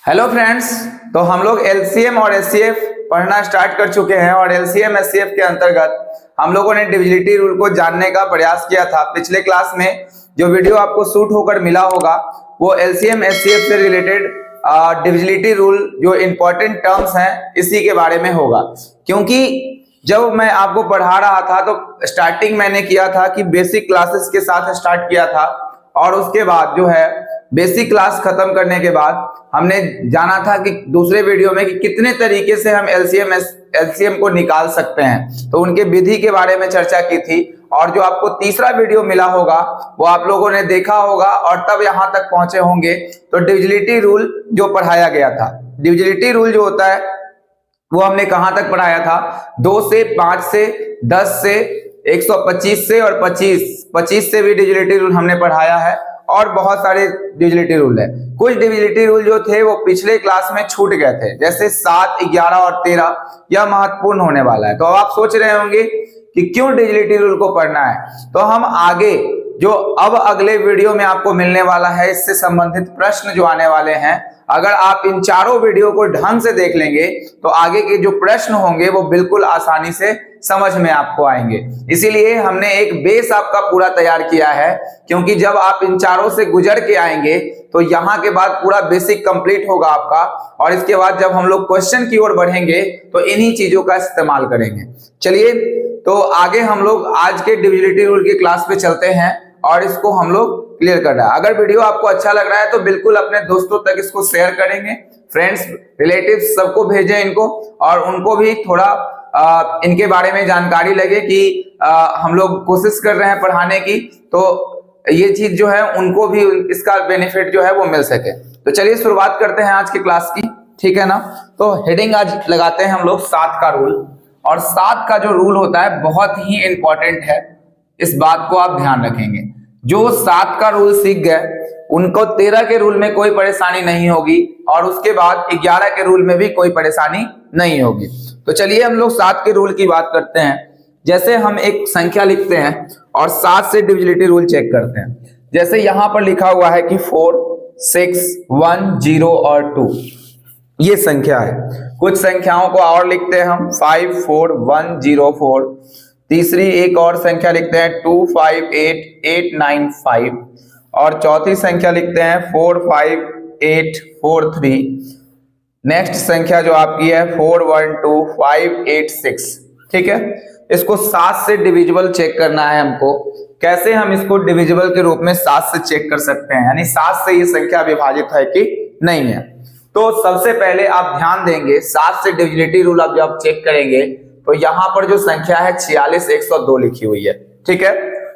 Hello friends, तो हम लोग एलसीएम और एचसीएफ पढ़ना स्टार्ट कर चुके हैं और एलसीएम एचसीएफ के अंतर्गत हम लोगों ने डिविजिबिलिटी रूल को जानने का प्रयास किया था। पिछले क्लास में जो वीडियो आपको शूट होकर मिला होगा वो एलसीएम एचसीएफ से रिलेटेड डिविजिबिलिटी रूल जो इंपॉर्टेंट टर्म्स हैं इसी के बारे में होगा। क्योंकि जब मैं आपको पढ़ा रहा था तो स्टार्टिंग मैंने किया था कि बेसिक क्लासेस के साथ स्टार्ट किया था और उसके बाद जो है बेसिक क्लास खत्म करने के बाद हमने जाना था कि दूसरे वीडियो में कि कितने तरीके से हम एलसीएम को निकाल सकते हैं, तो उनके विधि के बारे में चर्चा की थी। और जो आपको तीसरा वीडियो मिला होगा वो आप लोगों ने देखा होगा और तब यहां तक पहुंचे होंगे। तो डिविजिबिलिटी रूल जो पढ़ाया गया था, डिविजिबिलिटी रूल जो होता है वो हमने कहां तक पढ़ाया था? 2 से 5 से 10 से 125 से और 25 से भी डिविजिबिलिटी रूल हमने पढ़ाया है और बहुत सारे डिविजिबिलिटी रूल है। कुछ डिविजिबिलिटी रूल जो थे वो पिछले क्लास में छूट गए थे, जैसे 7, 11 और 13। यह महत्वपूर्ण होने वाला है। तो अब आप सोच रहे होंगे कि क्यों डिविजिबिलिटी रूल को पढ़ना है। तो हम आगे जो अब अगले वीडियो में आपको मिलने वाला है इससे संबंधित प्रश्न जो आने वाले हैं, अगर आप इन चारों वीडियो को ढंग से देख लेंगे तो आगे के जो प्रश्न होंगे वो बिल्कुल आसानी से समझ में आपको आएंगे। इसीलिए हमने एक बेस आपका पूरा तैयार किया है, क्योंकि जब आप इन चारों से गुजर के आएंगे तो यहाँ के बाद पूरा बेसिक कंप्लीट होगा आपका। और इसके बाद जब हम लोग क्वेश्चन की ओर बढ़ेंगे तो इन्हीं चीजों का इस्तेमाल करेंगे। चलिए, तो आगे हम लोग आज के डिविजिबिलिटी रूल की क्लास पे चलते हैं और इसको हम लोग क्लियर कर रहा है। अगर वीडियो आपको अच्छा लग रहा है तो बिल्कुल अपने दोस्तों तक इसको शेयर करेंगे, फ्रेंड्स रिलेटिव्स सबको भेजें इनको, और उनको भी थोड़ा इनके बारे में जानकारी लगे कि हम लोग कोशिश कर रहे हैं पढ़ाने की, तो ये चीज जो है उनको भी इसका बेनिफिट जो है वो मिल सके। तो चलिए शुरुआत करते हैं आज की क्लास की, ठीक है ना। तो हेडिंग आज लगाते हैं हम लोग 7 का रूल। और 7 का जो रूल होता है बहुत ही इंपॉर्टेंट है, इस बात को आप ध्यान रखेंगे। जो 7 का रूल सीख गए उनको 13 के रूल में कोई परेशानी नहीं होगी और उसके बाद 11 के रूल में भी कोई परेशानी नहीं होगी। तो चलिए हम लोग 7 के रूल की बात करते हैं। जैसे हम एक संख्या लिखते हैं और 7 से डिविजिबिलिटी रूल चेक करते हैं। जैसे यहां पर लिखा हुआ है कि 4, 6, 1, 0 और 2 ये संख्या है। कुछ संख्याओं को और लिखते हैं हम 5, 4, 1, 0, 4। तीसरी एक और संख्या लिखते हैं 2, 5, 8, 8, 9, 5। और चौथी संख्या लिखते हैं 4, 5, 8, 4, 3। नेक्स्ट संख्या जो आपकी है 4, 1, 2, 5, 8, 6। ठीक है, इसको 7 से डिविजिबल चेक करना है हमको। कैसे हम इसको डिविजिबल के रूप में 7 से चेक कर सकते हैं, यानी 7 से ये संख्या विभाजित है कि नहीं है। तो सबसे पहले आप ध्यान देंगे 7 से डिविजिबिलिटी रूल आप जब चेक करेंगे तो यहां पर जो संख्या है 46102 लिखी हुई है। ठीक है,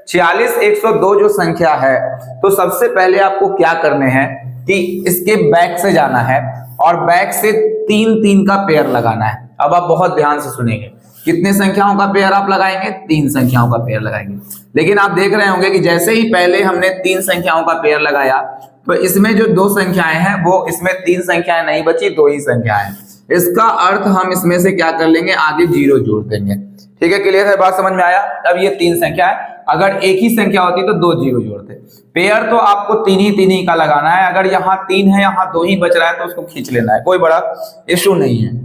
46102 जो संख्या है, तो सबसे पहले आपको क्या करने हैं कि इसके बैक से जाना है और बैक से 3 का पेयर लगाना है। अब आप बहुत ध्यान से सुनेंगे, कितने संख्याओं का पेयर आप लगाएंगे? 3 संख्याओं का पेयर लगाएंगे। लेकिन आप देख रहे होंगे कि जैसे ही पहले हमने 3 संख्याओं का पेयर लगाया तो इसमें जो 2 संख्याएं हैं वो इसमें 3 संख्याएं नहीं बची, 2 ही संख्याएं। इसका अर्थ हम इसमें से क्या कर लेंगे, आगे 0 जोड़ देंगे। ठीक है, क्लियर है, बात समझ में आया। अब ये 3 संख्या है, अगर एक ही संख्या होती तो 2 0 जोड़ते। पेयर तो आपको 3 ही का लगाना है। अगर यहाँ 3 है, यहाँ 2 ही बच रहा है तो उसको खींच लेना है, कोई बड़ा इश्यू नहीं है।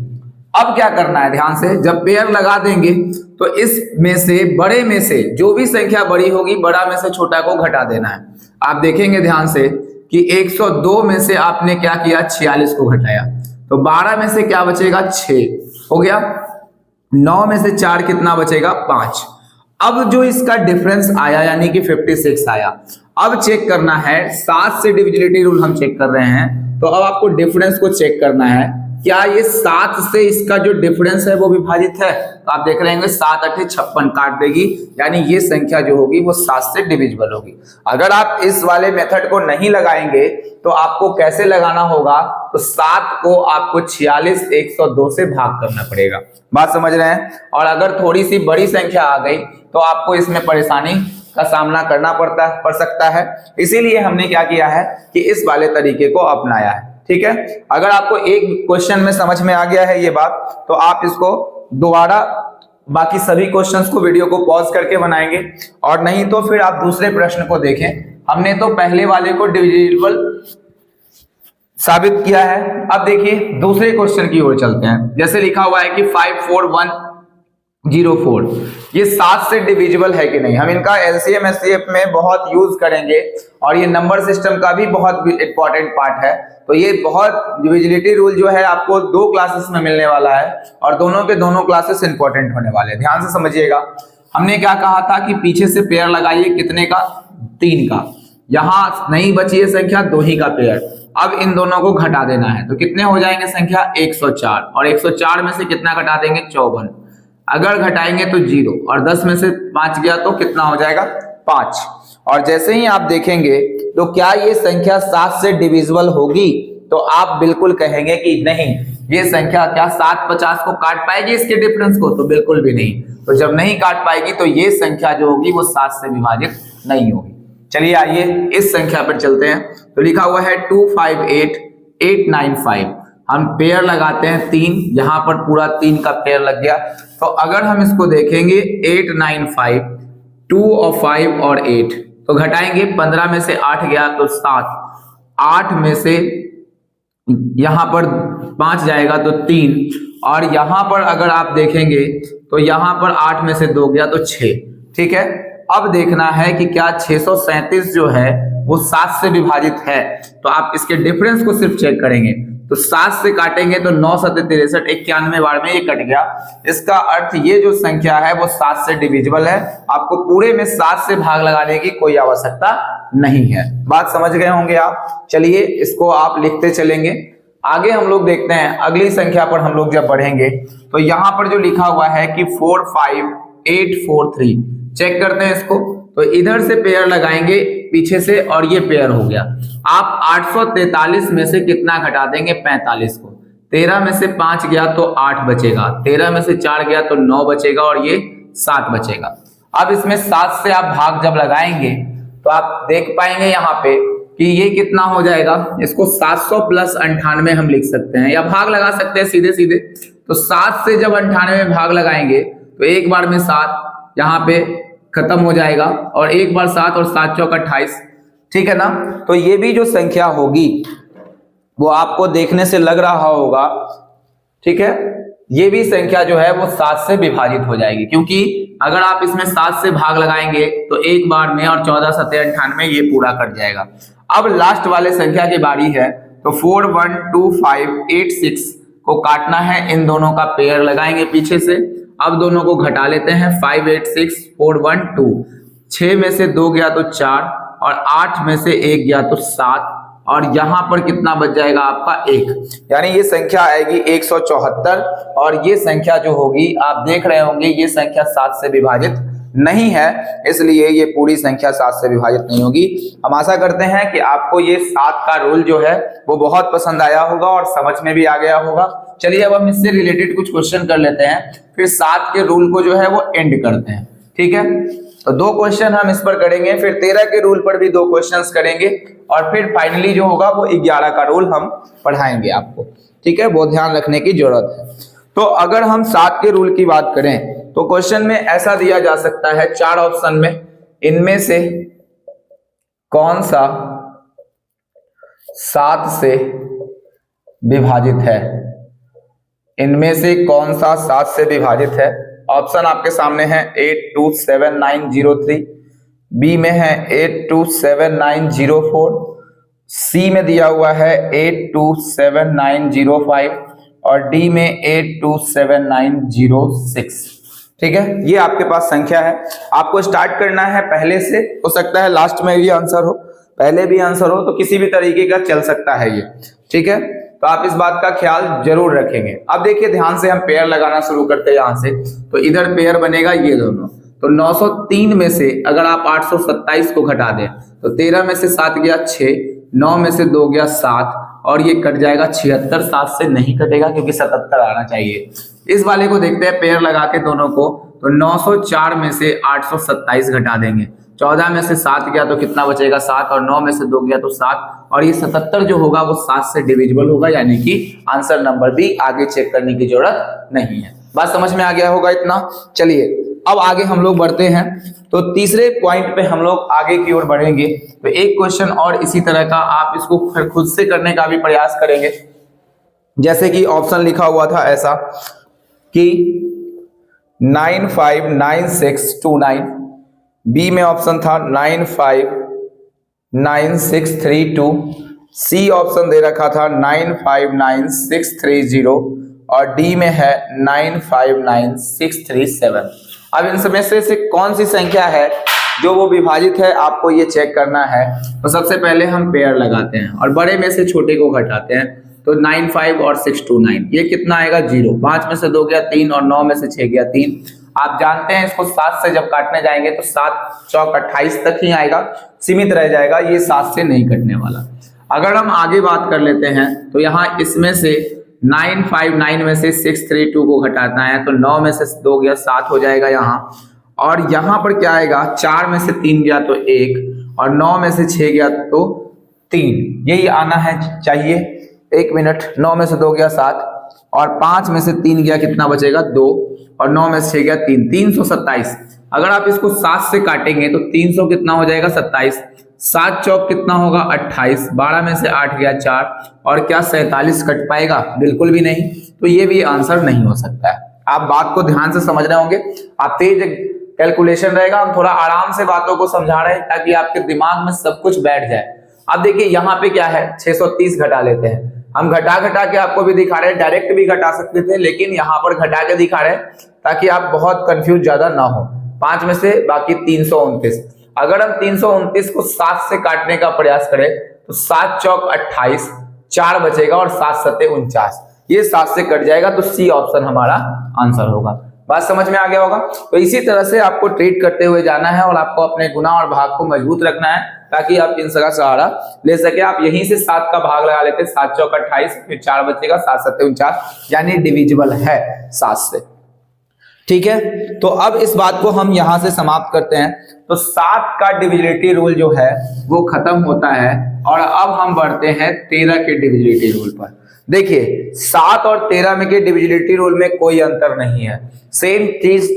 अब क्या करना है, ध्यान से, जब पेयर लगा देंगे तो इस में से बड़े में से जो भी संख्या बड़ी होगी बड़ा में से छोटा को घटा देना है। आप देखेंगे ध्यान से कि 102 में से आपने क्या किया, 46 को घटाया, तो 12 में से क्या बचेगा, 6 हो गया। 9 में से 4 कितना बचेगा, 5। अब जो इसका डिफरेंस आया यानी कि 56 आया। अब चेक करना है, 7 से डिविजिबिलिटी रूल हम चेक कर रहे हैं, तो अब आपको डिफरेंस को चेक करना है, क्या ये 7 से इसका जो डिफरेंस है वो विभाजित है? तो आप देख रहे हैं 7 8 56 काट देगी, यानी ये संख्या जो होगी वो 7 से डिविजिबल होगी। अगर आप इस वाले मेथड को नहीं लगाएंगे तो आपको कैसे लगाना होगा, तो 7 को आपको 46102 से भाग करना पड़ेगा। बात समझ रहे हैं। और अगर थोड़ी सी बड़ी संख्या आ गई तो आपको इसमें परेशानी का सामना करना पड़ सकता है। इसीलिए हमने क्या किया है कि इस वाले तरीके को अपनाया है। ठीक है, अगर आपको एक क्वेश्चन में समझ में आ गया है ये बात तो आप इसको दोबारा बाकी सभी क्वेश्चंस को वीडियो को पॉज करके बनाएंगे, और नहीं तो फिर आप दूसरे प्रश्न को देखें। हमने तो पहले वाले को डिविजिबल साबित किया है। अब देखिए दूसरे क्वेश्चन की ओर चलते हैं। जैसे लिखा हुआ है कि 54104 ये 7 से डिविजिबल है कि नहीं। हम इनका एलसीएम एचसीएफ में बहुत यूज करेंगे और ये नंबर सिस्टम का भी बहुत इंपॉर्टेंट पार्ट है। तो ये बहुत डिविजिबिलिटी रूल जो है आपको 2 क्लासेस में मिलने वाला है और दोनों के दोनों क्लासेस इंपॉर्टेंट होने वाले हैं। ध्यान से समझिएगा। हमने क्या कहा था कि पीछे से पेयर लगाइए, कितने का, 3 का। यहां नहीं बची है संख्या, 2 ही का पेयर। अब इन दोनों को घटा देना है तो कितने हो जाएंगे संख्या, 104। और 104 में से कितना घटा देंगे, 54। अगर घटाएंगे तो 0 और 10 में से 5 गया तो कितना हो जाएगा, 5। और जैसे ही आप देखेंगे तो क्या ये संख्या 7 से डिविजिबल होगी, तो आप बिल्कुल कहेंगे कि नहीं, ये संख्या क्या 7 50 को काट पाएगी इसके डिफरेंस को, तो बिल्कुल भी नहीं। तो जब नहीं काट पाएगी तो ये संख्या जो होगी वो 7 से विभाजित नहीं होगी। चलिए आइए इस संख्या पर चलते हैं। तो लिखा हुआ है 258895। हम पेयर लगाते हैं 3, यहां पर पूरा 3 का पेयर लग गया। तो अगर हम इसको देखेंगे 895, 2 और 5 और 8, तो घटाएंगे 15 में से 8 गया तो 7, 8 में से यहां पर 5 जाएगा तो 3, और यहां पर अगर आप देखेंगे तो यहां पर 8 में से 2 गया तो 6। ठीक है, अब देखना है कि क्या 637 जो है वो 7 से विभाजित है। तो आप इसके डिफरेंस को सिर्फ चेक करेंगे तो 7 से काटेंगे तो 9 7 63, 91 बार में ये कट गया। इसका अर्थ ये जो संख्या है वो 7 से डिविजिबल है। आपको पूरे में 7 से भाग लगाने की कोई आवश्यकता नहीं है। बात समझ गए होंगे आप। चलिए इसको आप लिखते चलेंगे। आगे हम लोग देखते हैं अगली संख्या पर हम लोग जब बढ़ेंगे तो यहाँ पर जो लिखा हुआ है कि 45843, चेक करते हैं इसको। तो इधर से पेयर लगाएंगे पीछे से और ये पेयर हो गया। आप 843 में से कितना घटा देंगे, 45 को। 13 में से 5 गया तो 8 बचेगा, 13 में से 4 गया तो 9 बचेगा और ये 7 बचेगा। अब इसमें 7 से आप भाग जब लगाएंगे तो आप देख पाएंगे यहाँ पे कि ये कितना हो जाएगा। इसको 700 प्लस 98 हम लिख सकते हैं या भाग लगा सकते हैं सीधे सीधे। तो 7 से जब 98 में भाग लगाएंगे तो एक बार में 7 यहाँ पे खत्म हो जाएगा और एक बार 7 और 7 चौक 28। ठीक है ना। तो ये भी जो संख्या होगी वो आपको देखने से लग रहा होगा, ठीक है, ये भी संख्या जो है वो 7 से विभाजित हो जाएगी, क्योंकि अगर आप इसमें 7 से भाग लगाएंगे तो एक बार में और 14 7 98 ये पूरा कट जाएगा। अब लास्ट वाले संख्या की बारी है। तो 412586 को काटना है, इन दोनों का पेयर लगाएंगे पीछे से। अब दोनों को घटा लेते हैं। 586412, 6 में से 2 गया तो 4 और 8 में से 1 गया तो 7 और यहां पर कितना बच जाएगा आपका 1, यानी ये संख्या आएगी 174। और ये संख्या जो होगी आप देख रहे होंगे ये संख्या 7 से विभाजित नहीं है, इसलिए ये पूरी संख्या 7 से विभाजित नहीं होगी। हम आशा करते हैं कि आपको ये 7 का रूल जो है वो बहुत पसंद आया होगा और समझ में भी आ गया होगा। चलिए अब हम इससे रिलेटेड कुछ क्वेश्चन कर लेते हैं, फिर 7 के रूल को जो है वो एंड करते हैं। ठीक है, तो 2 क्वेश्चन हम इस पर करेंगे, फिर 13 के रूल पर भी 2 क्वेश्चंस करेंगे और फिर फाइनली जो होगा वो 11 का रूल हम पढ़ाएंगे आपको। ठीक है, बहुत ध्यान रखने की जरूरत है। तो अगर हम 7 के रूल की बात करें तो क्वेश्चन में ऐसा दिया जा सकता है 4 ऑप्शन में, इनमें से कौन सा 7 से विभाजित है, इनमें से कौन सा 7 से विभाजित है। ऑप्शन आपके सामने है 827903, बी में है 827904, सी में दिया हुआ है 827905 और डी में 827906। ठीक है, ये आपके पास संख्या है। आपको स्टार्ट करना है पहले से, हो सकता है लास्ट में भी आंसर हो, पहले भी आंसर हो, तो किसी भी तरीके का चल सकता है ये। ठीक है, तो आप इस बात का ख्याल जरूर रखेंगे। अब देखिए ध्यान से हम पेयर लगाना शुरू करते हैं यहाँ से। तो इधर पेयर बनेगा ये दोनों। तो 903 में से अगर आप 827 को घटा दें तो 13 में से 7 गया 6, 9 में से 2 गया 7 और ये कट जाएगा 76। 7 से नहीं कटेगा क्योंकि 77 आना चाहिए। इस वाले को देखते हैं पेयर लगा के दोनों को। तो 904 में से 827 घटा देंगे, 14 में से 7 गया तो कितना बचेगा 7 और 9 में से 2 गया तो 7 और ये 77 जो होगा वो 7 से डिविजिबल होगा, यानी कि आंसर नंबर भी आगे चेक करने की जरूरत नहीं है। बात समझ में आ गया होगा इतना। चलिए अब आगे हम लोग बढ़ते हैं, तो तीसरे पॉइंट पे हम लोग आगे की ओर बढ़ेंगे। तो एक क्वेश्चन और इसी तरह का आप इसको खुद से करने का भी प्रयास करेंगे। जैसे कि ऑप्शन लिखा हुआ था ऐसा कि 959629, बी में ऑप्शन था 959632, सी ऑप्शन दे रखा था 959630 और डी में है 959637। अब इन सब में से कौन सी संख्या है जो वो विभाजित है, आपको ये चेक करना है। तो सबसे पहले हम पेयर लगाते हैं और बड़े में से छोटे को घटाते हैं। तो 95 और 629, ये कितना आएगा 0, 5 में से 2 गया 3 और 9 में से 6 गया 3। आप जानते हैं इसको 7 से जब काटने जाएंगे तो 7 चौक 28 तक ही आएगा, सीमित रह जाएगा, ये 7 से नहीं कटने वाला। अगर हम आगे बात कर लेते हैं तो यहाँ इसमें से 959 में से 632 को घटाना है, तो 9 में से 2 गया 7 हो जाएगा यहाँ। और यहाँ पर क्या आएगा, 4 में से 3 गया तो 1 और 9 में से 6 गया तो 3, यही आना है चाहिए। 1 मिनट, 9 में से 2 गया 7 और 5 में से 3 गया, कितना बचेगा 2 और 9 में से 6 गया 3, 327। अगर आप इसको 7 से काटेंगे तो 300 कितना हो जाएगा 27, 7 चौक कितना होगा 28, 12 में से 8 गया 4 और क्या 47 कट पाएगा, बिल्कुल भी नहीं। तो ये भी आंसर नहीं हो सकता है। आप बात को ध्यान से समझ रहे होंगे, आप तेज कैलकुलेशन रहेगा, हम थोड़ा आराम से बातों को समझा रहे हैं ताकि आपके दिमाग में सब कुछ बैठ जाए। अब देखिए यहाँ पे क्या है, 630 घटा लेते हैं हम, घटा के आपको भी दिखा रहे हैं, डायरेक्ट भी घटा सकते थे लेकिन यहाँ पर घटा के दिखा रहे हैं ताकि आप बहुत कंफ्यूज ज्यादा ना हो। 5 में से बाकी 329, अगर हम 329 को 7 से काटने का प्रयास करें तो 7 चौक 28, 4 बचेगा और 7 सत्ते 49, ये 7 से कट जाएगा, तो सी ऑप्शन हमारा आंसर होगा। बात समझ में आ गया होगा। तो इसी तरह से आपको ट्रीट करते हुए जाना है और आपको अपने गुना और भाग को मजबूत रखना है ताकि आप इन का सहारा ले सके। आप यहीं से 7 का भाग लगा लेते, 7 चौक 28, फिर 4 बचेगा, 7 सत्ते 49, यानी डिविजिबल है 7 से। ठीक है, तो अब इस बात को हम यहां से समाप्त करते हैं। तो 7 का डिविजिबिलिटी रूल जो है वो खत्म होता है और अब हम बढ़ते हैं 13 के डिविजिबिलिटी रूल पर। देखिए 7 और 13 में के डिविजिबिलिटी रूल में कोई अंतर नहीं है, सेम चीज,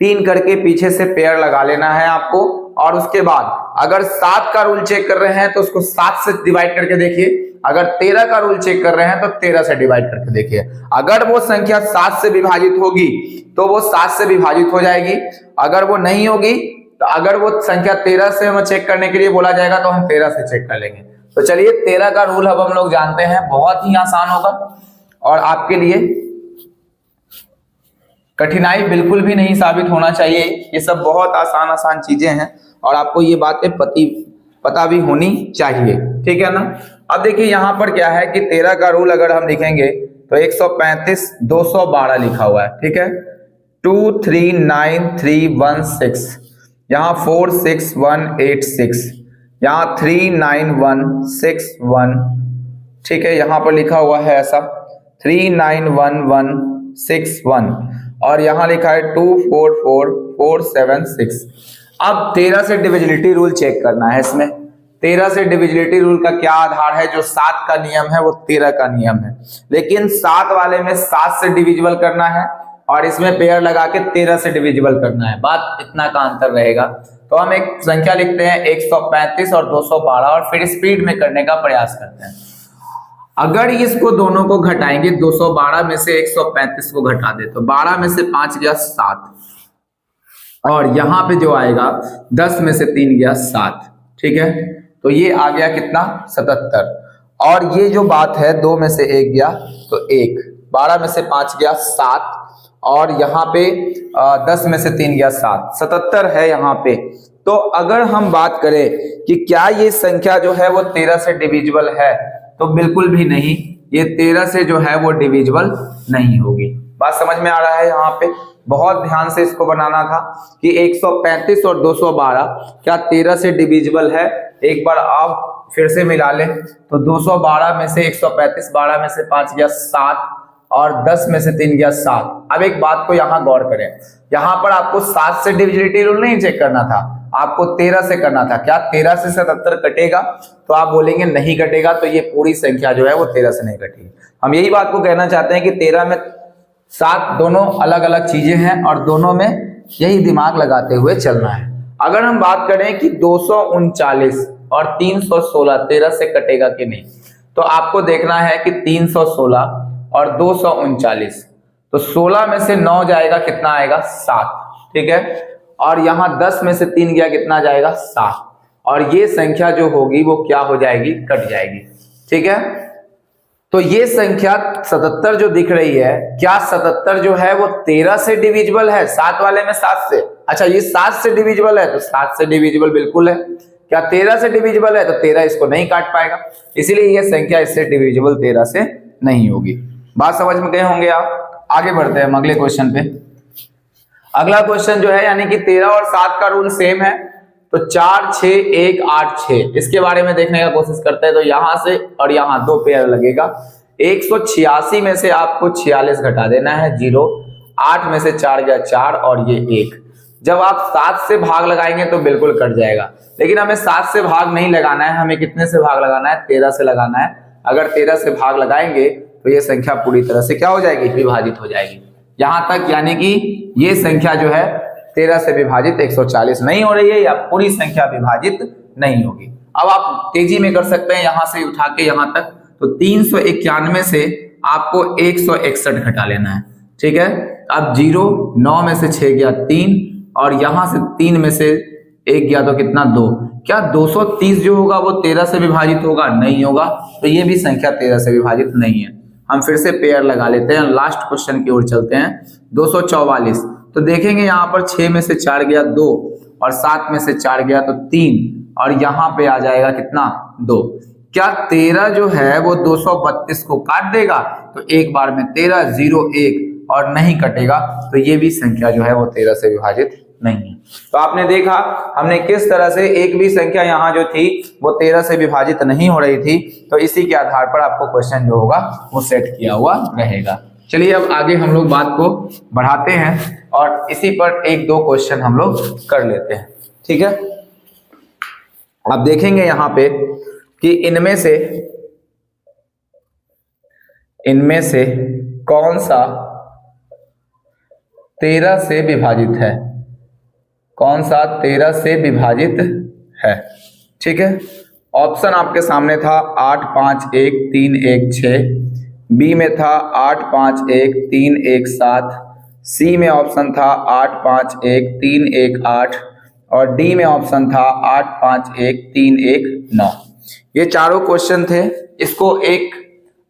तीन करके पीछे से पेयर लगा लेना है आपको। और उसके बाद अगर 7 का रूल चेक कर रहे हैं तो उसको 7 से डिवाइड करके देखिए, अगर 13 का रूल चेक कर रहे हैं तो 13 से डिवाइड करके देखिए। अगर वो संख्या 7 से विभाजित होगी तो वो 7 से विभाजित हो जाएगी, अगर वो नहीं होगी तो अगर वो संख्या 13 से हमें चेक करने के लिए बोला जाएगा तो हम 13 से चेक कर लेंगे। तो चलिए 13 का रूल अब हम लोग जानते हैं, बहुत ही आसान होगा और आपके लिए कठिनाई बिल्कुल भी नहीं साबित होना चाहिए। ये सब बहुत आसान चीजें हैं और आपको ये बातें पता भी होनी चाहिए, ठीक है ना। अब देखिए यहाँ पर क्या है कि 13 का रूल अगर हम लिखेंगे तो 135 212 लिखा हुआ है, ठीक है, 239316, यहाँ 46186, यहाँ 39161, ठीक है, यहाँ पर लिखा हुआ है ऐसा 391161 और यहाँ लिखा है 244476। अब 13 से डिविजिबिलिटी रूल चेक करना है। इसमें 13 से डिविजिबिलिटी रूल का क्या आधार है, जो 7 का नियम है वो 13 का नियम है, लेकिन 7 वाले में 7 से डिविजिबल करना है और इसमें पेयर लगा के 13 से डिविजिबल करना है, बात इतना का अंतर रहेगा। तो हम एक संख्या लिखते हैं 135 और 212 और फिर स्पीड में करने का प्रयास करते हैं। अगर इसको दोनों को घटाएंगे, 212 में से 135 को घटा दे तो 12 में से 5 गया 7 और यहाँ पे जो आएगा 10 में से 3 गया 7, ठीक है, तो ये आ गया कितना 77। और ये जो बात है 2 में से 1 गया तो 1, 12 में से 5 गया 7 और यहाँ पे 10 में से 3 गया 7, 77 है यहाँ पे। तो अगर हम बात करें कि क्या ये संख्या जो है वो 13 से डिविजिबल है, तो बिल्कुल भी नहीं, ये 13 से जो है वो डिविजिबल नहीं होगी। बात समझ में आ रहा है। यहाँ पे बहुत ध्यान से इसको बनाना था कि 135 और 212 क्या 13 से डिविजिबल है। एक बार आप फिर से मिला लें तो 212 में से 135, 12 में से 5 गया 7 और 10 में से 3 गया 7। अब एक बात को यहाँ गौर करें, यहाँ पर आपको 7 से डिविजिबिलिटी रूल नहीं चेक करना था, आपको 13 से करना था। क्या 13 से 77 कटेगा? तो आप बोलेंगे नहीं कटेगा, तो ये पूरी संख्या जो है वो 13 से नहीं कटेगी। हम यही बात को कहना चाहते हैं कि 13 में 7 दोनों अलग अलग चीजें हैं और दोनों में यही दिमाग लगाते हुए चलना है। अगर हम बात करें कि 239 और 316 13 से कटेगा कि नहीं, तो आपको देखना है कि 316 और 239, तो 16 में से 9 जाएगा कितना आएगा 7, ठीक है, और यहाँ 10 में से 3 गया कितना जाएगा 7, और ये संख्या जो होगी वो क्या हो जाएगी, कट जाएगी, ठीक है। तो ये संख्या 77 जो दिख रही है, क्या 77 जो है वो 13 से डिविजिबल है, 7 वाले में 7 से, अच्छा ये 7 से डिविजिबल है तो 7 से डिविजिबल बिल्कुल है। क्या 13 से डिविजिबल है, तो 13 इसको नहीं काट पाएगा, इसीलिए ये संख्या इससे डिविजिबल 13 से नहीं होगी। बात समझ में गए होंगे आप। आगे बढ़ते हैं हम अगले क्वेश्चन पे। अगला क्वेश्चन जो है यानी कि 13 और 7 का रूल सेम है, तो 4 6 1 8 6 इसके बारे में देखने का कोशिश करते हैं। तो यहां से और यहां 2 पेयर लगेगा, 186 में से आपको 46 घटा देना है, 0, 8 में से 4 गया 4 और ये 1। जब आप 7 से भाग लगाएंगे तो बिल्कुल कट जाएगा, लेकिन हमें 7 से भाग नहीं लगाना है, हमें कितने से भाग लगाना है, 13 से लगाना है। अगर 13 से भाग लगाएंगे तो ये संख्या पूरी तरह से क्या हो जाएगी, विभाजित हो जाएगी। यहां तक यानी कि ये संख्या जो है 13 से विभाजित 140 नहीं हो रही है, या पूरी संख्या विभाजित नहीं होगी। अब आप तेजी में कर सकते हैं, यहां से उठा के यहां तक, तो 391 से आपको 161 घटा लेना है, ठीक है। अब 0, 9 में से 6 गया 3, और यहां से 3 में से 1 गया तो कितना 2। क्या 230 जो होगा वो 13 से विभाजित होगा, नहीं होगा, तो ये भी संख्या 13 से विभाजित नहीं है। हम फिर से पेयर लगा लेते हैं, लास्ट क्वेश्चन की ओर चलते हैं। 244, तो देखेंगे यहाँ पर 6 में से 4 गया 2, और 7 में से 4 गया तो 3, और यहाँ पे आ जाएगा कितना 2। क्या 13 जो है वो 232 को काट देगा, तो एक बार में 13 0 1 और नहीं कटेगा, तो ये भी संख्या जो है वो 13 से विभाजित नहीं है। तो आपने देखा हमने किस तरह से एक भी संख्या यहाँ जो थी वो 13 से विभाजित नहीं हो रही थी, तो इसी के आधार पर आपको क्वेश्चन जो होगा वो सेट किया हुआ रहेगा। चलिए अब आगे हम लोग बात को बढ़ाते हैं और इसी पर 1-2 क्वेश्चन हम लोग कर लेते हैं, ठीक है। अब देखेंगे यहाँ पे कि इनमें से कौन सा 13 से विभाजित है, कौन सा 13 से विभाजित है, ठीक है। ऑप्शन आपके सामने था 8 5 1 3 1 6, बी में था 8 5 1 3 1 7, सी में ऑप्शन था 8 5 1 3 1 8, और डी में ऑप्शन था 8 5 1 3 1 9। ये चारों क्वेश्चन थे। इसको एक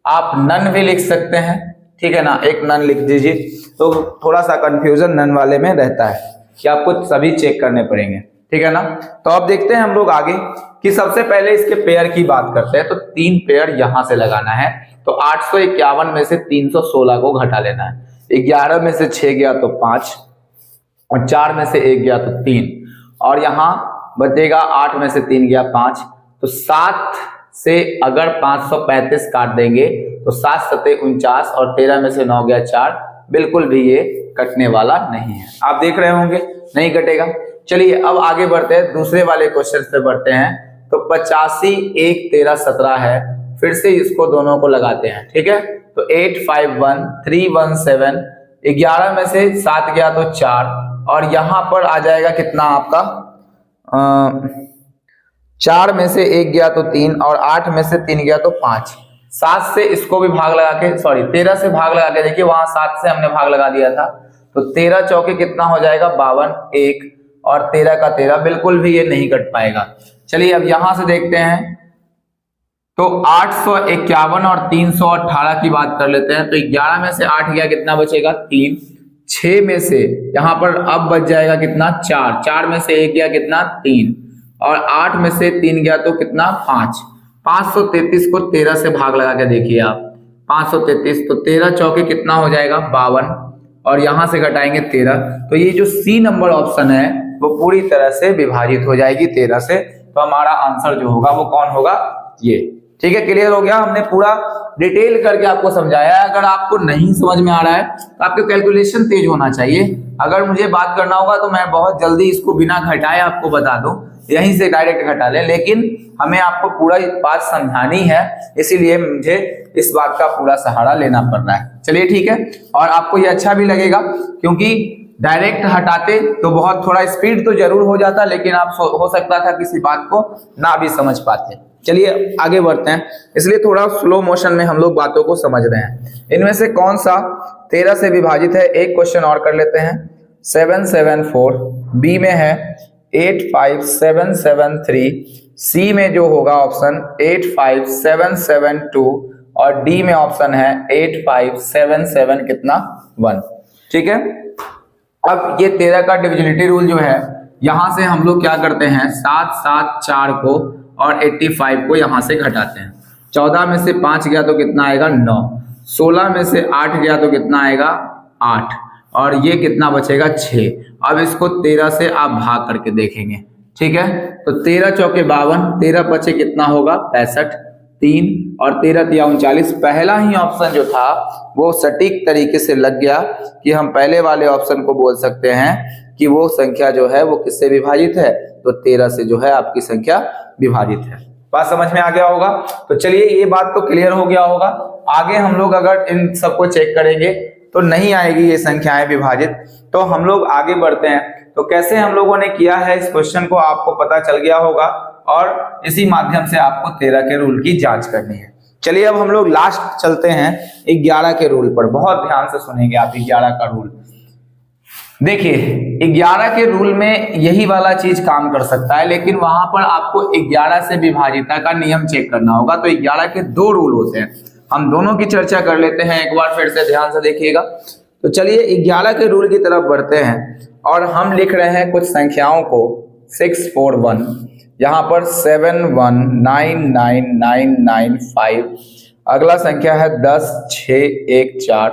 आप नन भी लिख सकते हैं, ठीक है ना, एक नन लिख दीजिए, तो थोड़ा सा कंफ्यूजन नन वाले में रहता है कि आपको सभी चेक करने पड़ेंगे, ठीक है ना। तो अब देखते हैं हम लोग आगे कि सबसे पहले इसके पेयर की बात करते हैं। तो 3 पेयर यहां से लगाना है, तो 851 में से 316 को घटा लेना है, 11 में से 6 गया तो 5, और 4 में से 1 गया तो 3, और यहाँ बचेगा 8 में से 3 गया 5, तो 7 से अगर 535 काट देंगे तो 7 7 49, और 13 में से 9 गया 4, बिल्कुल भी ये कटने वाला नहीं है। आप देख रहे होंगे नहीं कटेगा। चलिए अब आगे बढ़ते हैं, दूसरे वाले क्वेश्चन पे बढ़ते हैं। तो 85 1 13 17 है, फिर से इसको दोनों को लगाते हैं, ठीक है। तो 8 5 1 3 1 7, 11 में से 7 गया तो 4, और यहां पर आ जाएगा कितना आपका 4 में से 1 गया तो 3, और 8 में से 3 गया तो 5। 7 से इसको भी भाग लगा के, सॉरी 13 से भाग लगा के देखिए, वहां 7 से हमने भाग लगा दिया था, तो 13 चौके कितना हो जाएगा 52, 1 और 13 का 13, बिल्कुल भी ये नहीं कट पाएगा। चलिए अब यहां से देखते हैं, तो 851 और 318 की बात कर लेते हैं। तो 11 में से 8 गया कितना बचेगा 3, 6 में से यहाँ पर अब बच जाएगा कितना 4, 4 में से 1 गया कितना 3, और 8 में से 3 गया तो कितना 5। 533 को 13 से भाग लगा के देखिए आप, 533, तो 13 चौके कितना हो जाएगा 52, और यहां से घटाएंगे 13, तो ये जो सी नंबर ऑप्शन है वो पूरी तरह से विभाजित हो जाएगी 13 से। तो हमारा आंसर जो होगा वो कौन होगा, ये, ठीक है। क्लियर हो गया, हमने पूरा डिटेल करके आपको समझाया है। अगर आपको नहीं समझ में आ रहा है तो आपके कैलकुलेशन तेज होना चाहिए। अगर मुझे बात करना होगा तो मैं बहुत जल्दी इसको बिना घटाए आपको बता दूं यहीं से डायरेक्ट घटा लें, लेकिन हमें आपको पूरा बात समझानी है, इसीलिए मुझे इस बात का पूरा सहारा लेना पड़ रहा है। चलिए ठीक है, और आपको ये अच्छा भी लगेगा, क्योंकि डायरेक्ट हटाते तो बहुत थोड़ा स्पीड तो जरूर हो जाता, लेकिन आप हो सकता था किसी बात को ना भी समझ पाते। चलिए आगे बढ़ते हैं, इसलिए थोड़ा स्लो मोशन में हम लोग बातों को समझ रहे हैं। इनमें से कौन सा 13 से विभाजित है? एक क्वेश्चन और कर लेते हैं। 774, बी में है 85773, सी में जो होगा ऑप्शन 85772, और डी में ऑप्शन है 8577 कितना 1। ठीक है, अब ये 13 का डिविजिबिलिटी रूल जो है, यहां से हम लोग क्या करते हैं, 7 7 4 को और 85 को यहां से घटाते हैं। 14 में से 5 गया तो कितना आएगा 9, 16 में से 8 गया तो कितना आएगा 8, और ये कितना बचेगा 6। अब इसको 13 से आप भाग करके देखेंगे। ठीक है, तो 13 चौके 52, 13 पचे कितना होगा 65, 3 और 13 तिया 39। पहला ही ऑप्शन जो था वो सटीक तरीके से लग गया कि हम पहले वाले ऑप्शन को बोल सकते हैं कि वो संख्या जो है वो किससे विभाजित है, तो 13 से जो है आपकी संख्या विभाजित है। बात समझ में आ गया होगा? तो चलिए ये बात तो क्लियर हो गया होगा। आगे हम लोग अगर इन सबको चेक करेंगे तो नहीं आएगी ये संख्याएं विभाजित, तो हम लोग आगे बढ़ते हैं। तो कैसे हम लोगों ने किया है इस क्वेश्चन को आपको पता चल गया होगा, और इसी माध्यम से आपको 13 के रूल की जांच करनी है। चलिए अब हम लोग लास्ट चलते हैं 11 के रूल पर। बहुत ध्यान से सुनेंगे आप 11 का रूल। देखिए 11 के रूल में यही वाला चीज काम कर सकता है, लेकिन वहां पर आपको 11 से विभाजिता का नियम चेक करना होगा। तो 11 के 2 रूल होते हैं, हम दोनों की चर्चा कर लेते हैं एक बार, फिर से ध्यान से देखिएगा। तो चलिए 11 के रूल की तरफ बढ़ते हैं, और हम लिख रहे हैं कुछ संख्याओं को 641, यहाँ पर 7199995, अगला संख्या है 10614,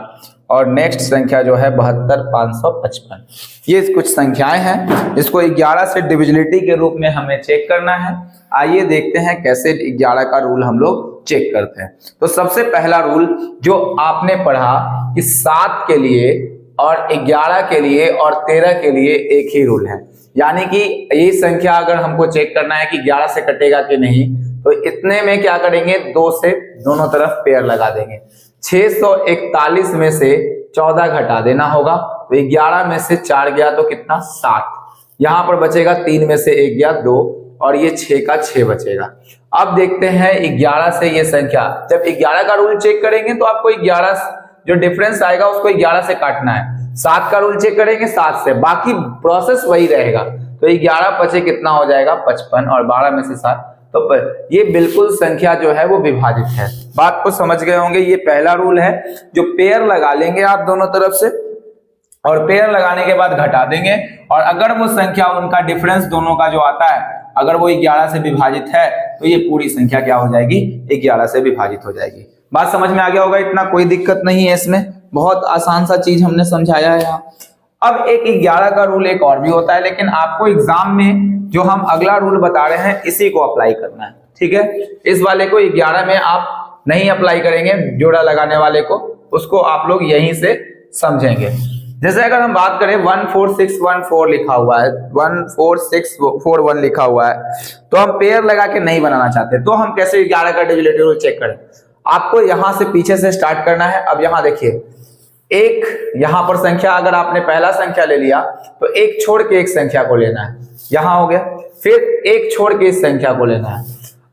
और नेक्स्ट संख्या जो है 72555। ये कुछ संख्याएं हैं, इसको 11 से डिविजिबिलिटी के रूप में हमें चेक करना है। आइए देखते हैं कैसे 11 का रूल हम लोग चेक करते हैं। तो सबसे पहला रूल जो आपने पढ़ा कि 7 के लिए और 11 के लिए और 13 के लिए एक ही रूल है, यानी कि ये संख्या अगर हमको चेक करना है कि 11 से कटेगा कि नहीं, तो इतने में क्या करेंगे, 2 से दोनों तरफ पेयर लगा देंगे। 641 में से 14 घटा देना होगा, तो 11 में से 4 गया तो कितना 7, यहां पर बचेगा 3 में से 1 गया 2, और ये 6 का 6 बचेगा। अब देखते हैं 11 से ये संख्या, जब 11 का रूल चेक करेंगे तो आपको 11 जो डिफरेंस आएगा उसको 11 से काटना है। 7 का रूल चेक करेंगे 7 से, बाकी प्रोसेस वही रहेगा। तो 11 पचे कितना हो जाएगा 55, और 12 में से 7, तो ये बिल्कुल संख्या जो है वो विभाजित है। बात को समझ गए होंगे। ये पहला रूल है, जो पेयर लगा लेंगे आप दोनों तरफ से, और पेयर लगाने के बाद घटा देंगे, और अगर वो संख्या उनका डिफरेंस दोनों का जो आता है अगर वो 11 से विभाजित है, तो ये पूरी संख्या क्या हो जाएगी, 11 से विभाजित हो जाएगी। बात समझ में आ गया होगा, इतना कोई दिक्कत नहीं है इसमें, बहुत आसान सा चीज हमने समझाया है यहाँ। अब एक 11 का रूल एक और भी होता है, लेकिन आपको एग्जाम में जो हम अगला रूल बता रहे हैं इसी को अप्लाई करना है। ठीक है, इस वाले को 11 में आप नहीं अप्लाई करेंगे, जोड़ा लगाने वाले को, उसको आप लोग यहीं से समझेंगे। जैसे अगर हम बात करें 14614 लिखा हुआ है, 14641 लिखा हुआ है, तो हम पेयर लगा के नहीं बनाना चाहते, तो हम कैसे 11 का डिविजिबिलिटी रूल चेक करें? आपको यहां से पीछे से स्टार्ट करना है। अब यहां देखिए, एक यहां पर संख्या, अगर आपने पहला संख्या ले लिया तो एक छोड़ के एक संख्या को लेना है, यहां हो गया, फिर एक छोड़ के इस संख्या को लेना है।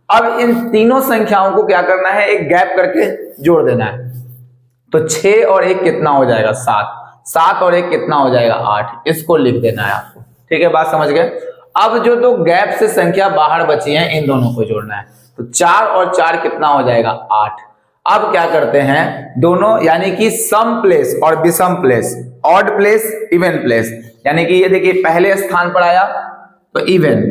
अब इन तीनों संख्याओं को क्या करना है, एक गैप करके जोड़ देना है। तो 6 और 1 कितना हो जाएगा 7, 7 और 1 कितना हो जाएगा 8, इसको लिख देना है आपको। ठीक है, बात समझ गए। अब जो 2 गैप से संख्या बाहर बची हैं इन दोनों को जोड़ना है, तो 4 और 4 कितना हो जाएगा 8। अब क्या करते हैं, दोनों यानी कि सम प्लेस और विषम place, odd place even place, यानी कि ये देखिए पहले स्थान पर आया तो इवन,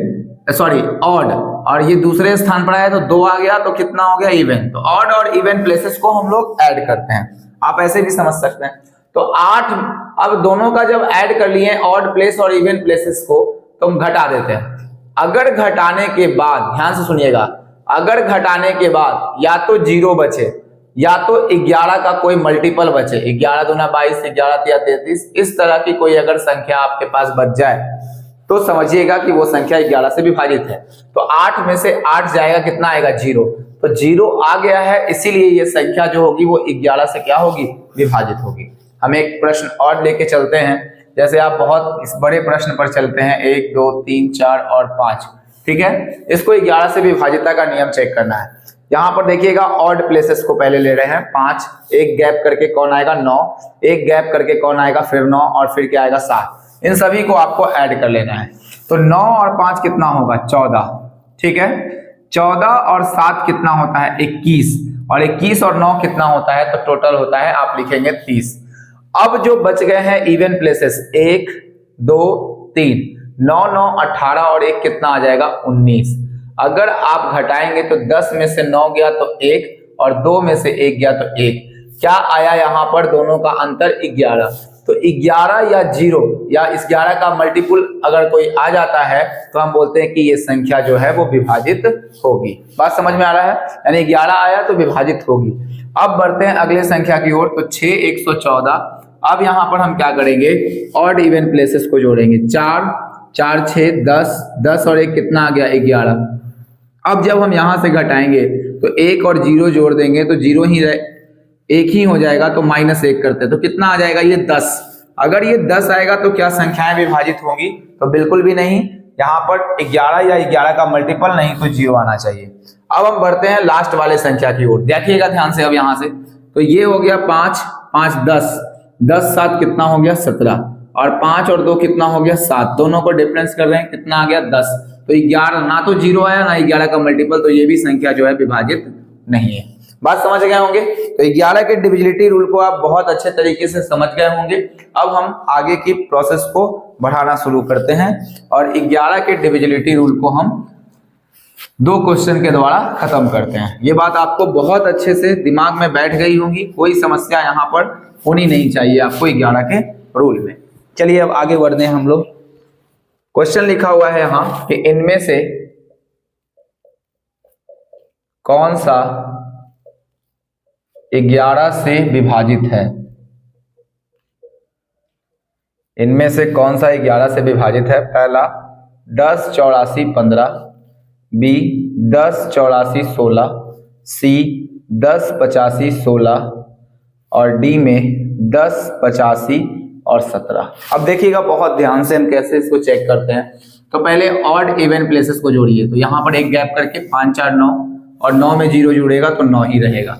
सॉरी ऑड, और ये दूसरे स्थान पर आया तो 2 आ गया तो कितना हो गया इवन। तो ऑड और इवन प्लेसेस को हम लोग ऐड करते हैं, आप ऐसे भी समझ सकते हैं। तो 8, अब दोनों का जब ऐड कर लिए ऑड प्लेस और इवन प्लेसेस को, तो हम घटा देते हैं। अगर घटाने के बाद, ध्यान से सुनिएगा, अगर घटाने के बाद या तो 0 बचे या तो 11 का कोई मल्टीपल बचे, 11 दूना 22, 11 तिया 33, इस तरह की कोई अगर संख्या आपके पास बच जाए, तो समझिएगा कि वो संख्या 11 से विभाजित है। तो 8 में से 8 जाएगा, कितना आएगा 0। तो 0 आ गया है, इसीलिए ये संख्या जो होगी वो 11 से क्या होगी, विभाजित होगी। हम एक प्रश्न और लेके चलते हैं, जैसे आप बहुत इस बड़े प्रश्न पर चलते हैं, 1 2 3 4 और 5, ठीक है। इसको 11 से विभाजितता का नियम चेक करना है। यहाँ पर देखिएगा ऑड प्लेसेस को पहले ले रहे हैं, 5, एक गैप करके कौन आएगा 9, एक गैप करके कौन आएगा फिर 9, और फिर क्या आएगा 7। इन सभी को आपको ऐड कर लेना है। तो 9 और 5 कितना होगा 14, ठीक है। 14 और 7 कितना होता है 21, और 21 और 9 कितना होता है, तो टोटल होता है आप लिखेंगे 30। अब जो बच गए हैं इवन प्लेसेस, 1 2 3, 9 9 18 और 1 कितना आ जाएगा 19। अगर आप घटाएंगे तो 10 में से 9 गया तो 1, और 2 में से 1 गया तो 1। क्या आया यहाँ पर, दोनों का अंतर 11। तो 11 या 0 या इस 11 का मल्टीपुल अगर कोई आ जाता है तो हम बोलते हैं कि ये संख्या जो है वो विभाजित होगी। बात समझ में आ रहा है, यानी 11 आया तो विभाजित होगी। अब बढ़ते हैं अगले संख्या की ओर। तो 6 114। अब यहाँ पर हम क्या करेंगे, ऑड इवन प्लेसेस को जोड़ेंगे। 4 4 6 10, 10 और 1 कितना आ गया 11। अब जब हम यहां से घटाएंगे तो 1 और 0 जोड़ देंगे तो 0 ही एक ही हो जाएगा, तो -1 करते हैं तो कितना आ जाएगा ये 10। अगर ये 10 आएगा तो क्या संख्याएं विभाजित होंगी, तो बिल्कुल भी नहीं। यहाँ पर 11 या 11 का मल्टीपल नहीं तो 0 आना चाहिए। अब हम बढ़ते हैं लास्ट वाले संख्या की ओर, देखिएगा ध्यान से। अब यहाँ से तो ये हो गया 5 5 10, 10 7 कितना हो गया 17, और 5 और 2 कितना हो गया 7। दोनों को डिफरेंस कर रहे हैं, कितना आ गया 10। तो 11 ना तो 0 आया ना 11 का मल्टीपल, तो ये भी संख्या जो है विभाजित नहीं है। बात समझ गए होंगे। तो 11 के डिविजिबिलिटी रूल को आप बहुत अच्छे तरीके से समझ गए होंगे। अब हम आगे की प्रोसेस को बढ़ाना शुरू करते हैं, और 11 के डिविजिबिलिटी रूल को हम 2 क्वेश्चन के द्वारा खत्म करते हैं। ये बात आपको बहुत अच्छे से दिमाग में बैठ गई होगी, कोई समस्या यहाँ पर होनी नहीं चाहिए आपको 11 के रूल में। चलिए अब आगे बढ़ते हैं हम लोग। क्वेश्चन लिखा हुआ है यहाँ कि इनमें से कौन सा 11 से विभाजित है। इनमें से कौन सा 11 से विभाजित है। पहला 10 84 15, बी 10 84 16, सी 10 85 16, और डी में 10 85 और 17। अब देखिएगा बहुत ध्यान से हम कैसे इसको चेक करते हैं। तो पहले ऑड इवन प्लेसेस को जोड़िए। तो यहाँ पर एक गैप करके 5 4 9, और 9 में 0 जुड़ेगा तो 9 ही रहेगा।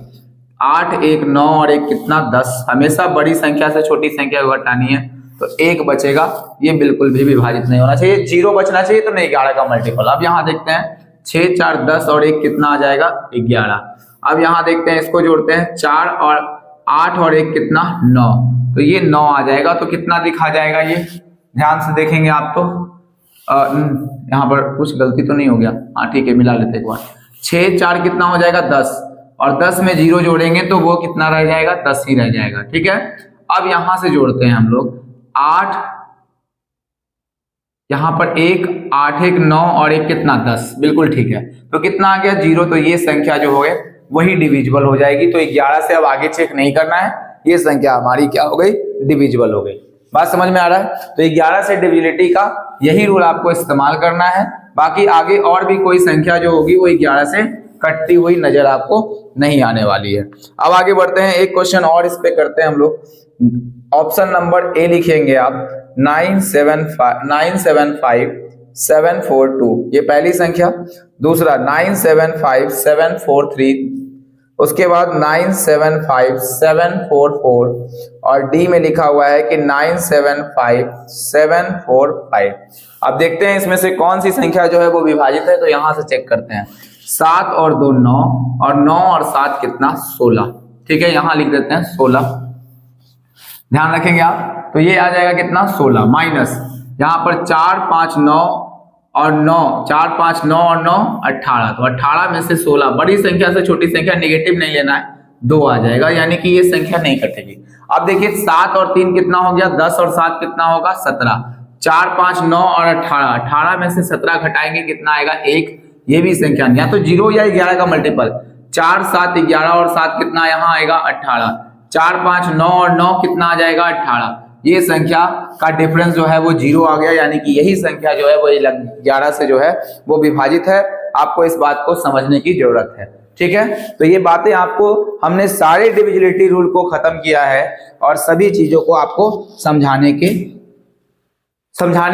8 1 9 और 1 कितना 10। हमेशा बड़ी संख्या से छोटी संख्या को घटानी है, तो 1 बचेगा, ये बिल्कुल भी विभाजित नहीं होना चाहिए। 0 बचना चाहिए, तो नहीं 11 का मल्टीपल। अब यहाँ देखते हैं 6 4 10 और 1 कितना आ जाएगा 11। अब यहाँ देखते हैं, इसको जोड़ते हैं 4 और 8 और 1 कितना 9, तो ये 9 आ जाएगा। तो कितना दिखा जाएगा, ये ध्यान से देखेंगे आप। तो यहाँ पर कुछ गलती तो नहीं हो गया, हाँ ठीक है, मिला लेते एक बार। 6 4 कितना हो जाएगा 10, और 10 में 0 जोड़ेंगे तो वो कितना रह जाएगा 10 ही रह जाएगा, ठीक है। अब यहां से जोड़ते हैं हम लोग 8, यहां पर 1 8 1 9 और 1 कितना 10, बिल्कुल ठीक है। तो कितना आ गया 0, तो ये संख्या जो हो गई वही डिविजिबल हो जाएगी। तो 11 से अब आगे चेक नहीं करना है, ये संख्या हमारी क्या हो गई, डिविजिबल हो गई। बात समझ में आ रहा है। तो 11 से डिविजिबिलिटी का यही रूल आपको इस्तेमाल करना है। बाकी आगे और भी कोई संख्या जो होगी वो 11 से कटती हुई नजर आपको नहीं आने वाली है। अब आगे बढ़ते हैं, एक क्वेश्चन और इस पे करते हैं हम लोग। ऑप्शन नंबर ए लिखेंगे आप 975 742, ये पहली संख्या। दूसरा 975 743, उसके बाद 975 744, और डी में लिखा हुआ है कि 975 745। अब देखते हैं इसमें से कौन सी संख्या जो है वो विभाजित है। तो यहां से चेक करते हैं। 7 और 2 9, और 9 और 7 कितना 16, ठीक है। यहां लिख देते हैं 16, ध्यान रखेंगे आप। तो ये आ जाएगा कितना 16, माइनस यहाँ पर 4 5 9 और 9, 4 5 9 और 9 18, तो 18 में से 16, बड़ी संख्या से छोटी संख्या नेगेटिव नहीं लेना है, 2 आ जाएगा, यानी कि ये संख्या नहीं कटेगी। अब देखिए 7 और 3 कितना हो गया 10, और 7 कितना होगा 17, 4 5 9 और 18, 18 में से 17 घटाएंगे कितना आएगा 1, ये भी संख्या नहीं, या तो 0 या 11 का मल्टीपल। 4 7 11 और 7 कितना यहाँ आएगा 18, 4 5 9 और 9 कितना आ जाएगा 18, ये संख्या का डिफरेंस जो है वो 0 आ गया, यानी कि यही संख्या जो है वो 11 से जो है वो विभाजित है। आपको इस बात को समझने की जरूरत है, ठीक है। तो ये बातें आपको हमने सारे डिविजिबिलिटी रूल को खत्म किया है और सभी चीजों को आपको समझाने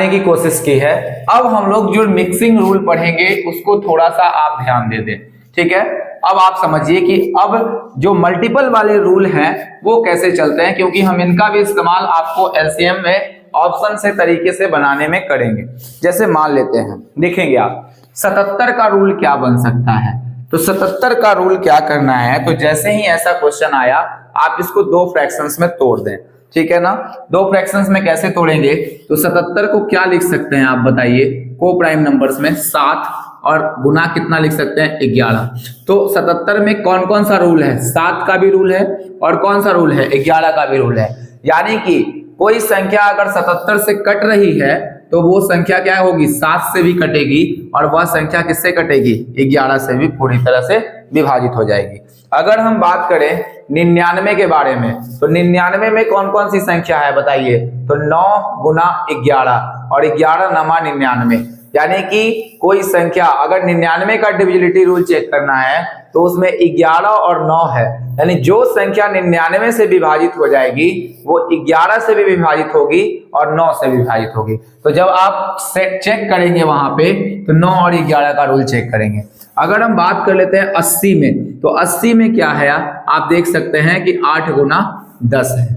की कोशिश की है। अब हम लोग जो मिक्सिंग रूल पढ़ेंगे उसको थोड़ा सा आप ध्यान दे दें, ठीक है। अब आप समझिए कि अब जो मल्टीपल वाले रूल हैं वो कैसे चलते हैं, क्योंकि हम इनका भी इस्तेमाल आपको एलसीएम में ऑप्शन से तरीके से बनाने में करेंगे। जैसे मान लेते हैं, देखेंगे आप 77 का रूल क्या बन सकता है। तो 77 का रूल क्या करना है, तो जैसे ही ऐसा क्वेश्चन आया आप इसको 2 फ्रैक्शंस में तोड़ दें, ठीक है ना। 2 फ्रैक्शंस में कैसे तोड़ेंगे, तो 77 को क्या लिख सकते हैं आप बताइए, को प्राइम नंबर्स में 7 और गुना कितना लिख सकते हैं 11। तो 77 में कौन कौन सा रूल है, 7 का भी रूल है और कौन सा रूल है, 11 का भी रूल है। यानी कि कोई संख्या अगर 77 से कट रही है तो वो संख्या क्या होगी, 7 से भी कटेगी और वह संख्या किससे कटेगी, 11 से भी पूरी तरह से विभाजित हो जाएगी। अगर हम बात करें 99 के बारे में, तो 99 में कौन कौन सी संख्या है बताइए, तो 9 गुना 11 और 11 नमा 99। यानी कि कोई संख्या अगर 99 का डिविजिबिलिटी रूल चेक करना है तो उसमें 11 और 9 है, यानी जो संख्या 99 से विभाजित हो जाएगी वो 11 से भी विभाजित होगी और 9 से विभाजित होगी। तो जब आप चेक करेंगे वहां पे तो 9 और 11 का रूल चेक करेंगे। अगर हम बात कर लेते हैं 80 में, तो 80 में क्या है आप देख सकते हैं कि 8 गुना 10 है,